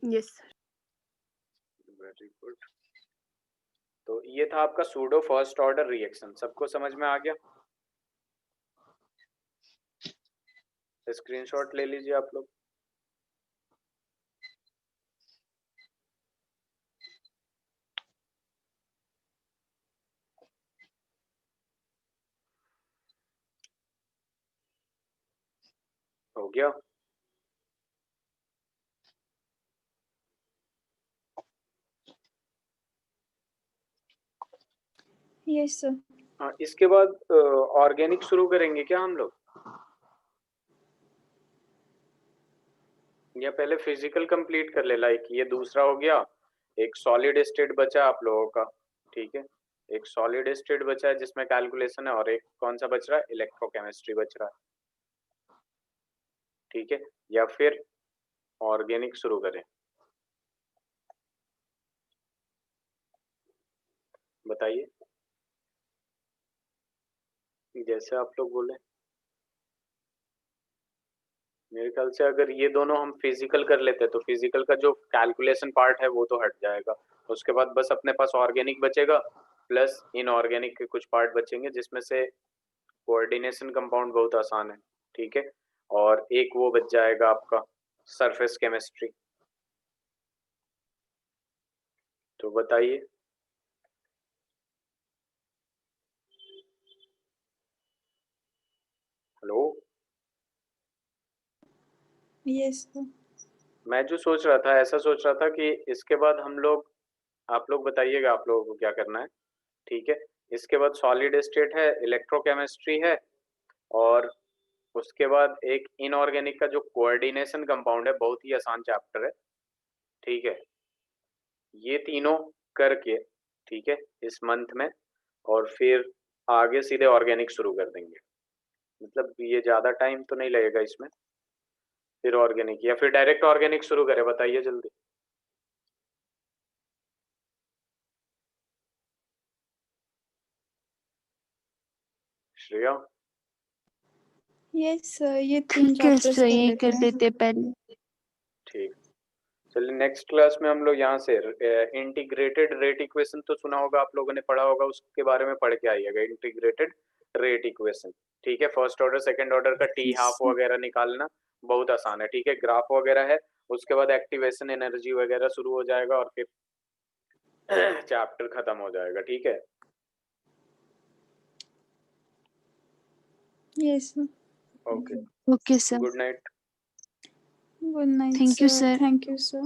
Yes sir. Very good. तो ये था आपका सूडो फर्स्ट ऑर्डर रिएक्शन। सबको समझ में आ गया? स्क्रीनशॉट ले लीजिए आप लोग। हो गया? Yes, sir. हाँ, इसके बाद ऑर्गेनिक शुरू करेंगे क्या हम लोग, या पहले फिजिकल कंप्लीट कर ले? लाइक ये दूसरा हो गया, एक सॉलिड स्टेट बचा आप लोगों का, ठीक है। एक सॉलिड स्टेट बचा है जिसमें कैलकुलेशन है, और एक कौन सा बच रहा है? इलेक्ट्रोकेमिस्ट्री बच रहा है, ठीक है। या फिर ऑर्गेनिक शुरू करें, बताइए, जैसे आप लोग बोले। मेरे ख्याल से अगर ये दोनों हम फिजिकल कर लेते तो फिजिकल का जो कैलकुलेशन पार्ट है वो तो हट जाएगा, उसके बाद बस अपने पास ऑर्गेनिक बचेगा, प्लस इनऑर्गेनिक के कुछ पार्ट बचेंगे जिसमें से कोऑर्डिनेशन कंपाउंड बहुत आसान है, ठीक है। और एक वो बच जाएगा आपका सरफेस केमिस्ट्री। तो बताइए। हेलो। Yes, sir. मैं जो सोच रहा था, ऐसा सोच रहा था कि इसके बाद हम लोग, आप लोग बताइएगा आप लोगों को क्या करना है, ठीक है। इसके बाद सॉलिड स्टेट है, इलेक्ट्रोकेमिस्ट्री है, और उसके बाद एक इनऑर्गेनिक का जो कोऑर्डिनेशन कंपाउंड है, बहुत ही आसान चैप्टर है, ठीक है। ये तीनों करके, ठीक है, इस मंथ में, और फिर आगे सीधे ऑर्गेनिक शुरू कर देंगे। मतलब ये ज्यादा टाइम तो नहीं लगेगा इसमें। फिर ऑर्गेनिक या फिर डायरेक्ट ऑर्गेनिक शुरू करें, बताइए जल्दी। श्रेया। Yes, sir. ये 3 ठीक है chapters सर, कर ये लेते कर हैं। लेते हैं पहले। ठीक, चलिए नेक्स्ट क्लास में हम लोग यहाँ से इंटीग्रेटेड रेट इक्वेशन तो सुना होगा आप लोगों ने, पढ़ा होगा, उसके बारे में पढ़ के आइएगा। इंटीग्रेटेड रेट इक्वेशन, ठीक है। फर्स्ट ऑर्डर सेकंड ऑर्डर का टी हाफ वगैरह निकालना बहुत आसान है, ठीक है। ग्राफ वगैरह है, उसके बाद एक्टिवेशन एनर्जी वगैरह शुरू हो जाएगा, और फिर चैप्टर खत्म हो जाएगा, ठीक है। Yes, sir. Okay, okay sir, good night. Good night, thank you sir. Sir. Thank you, sir.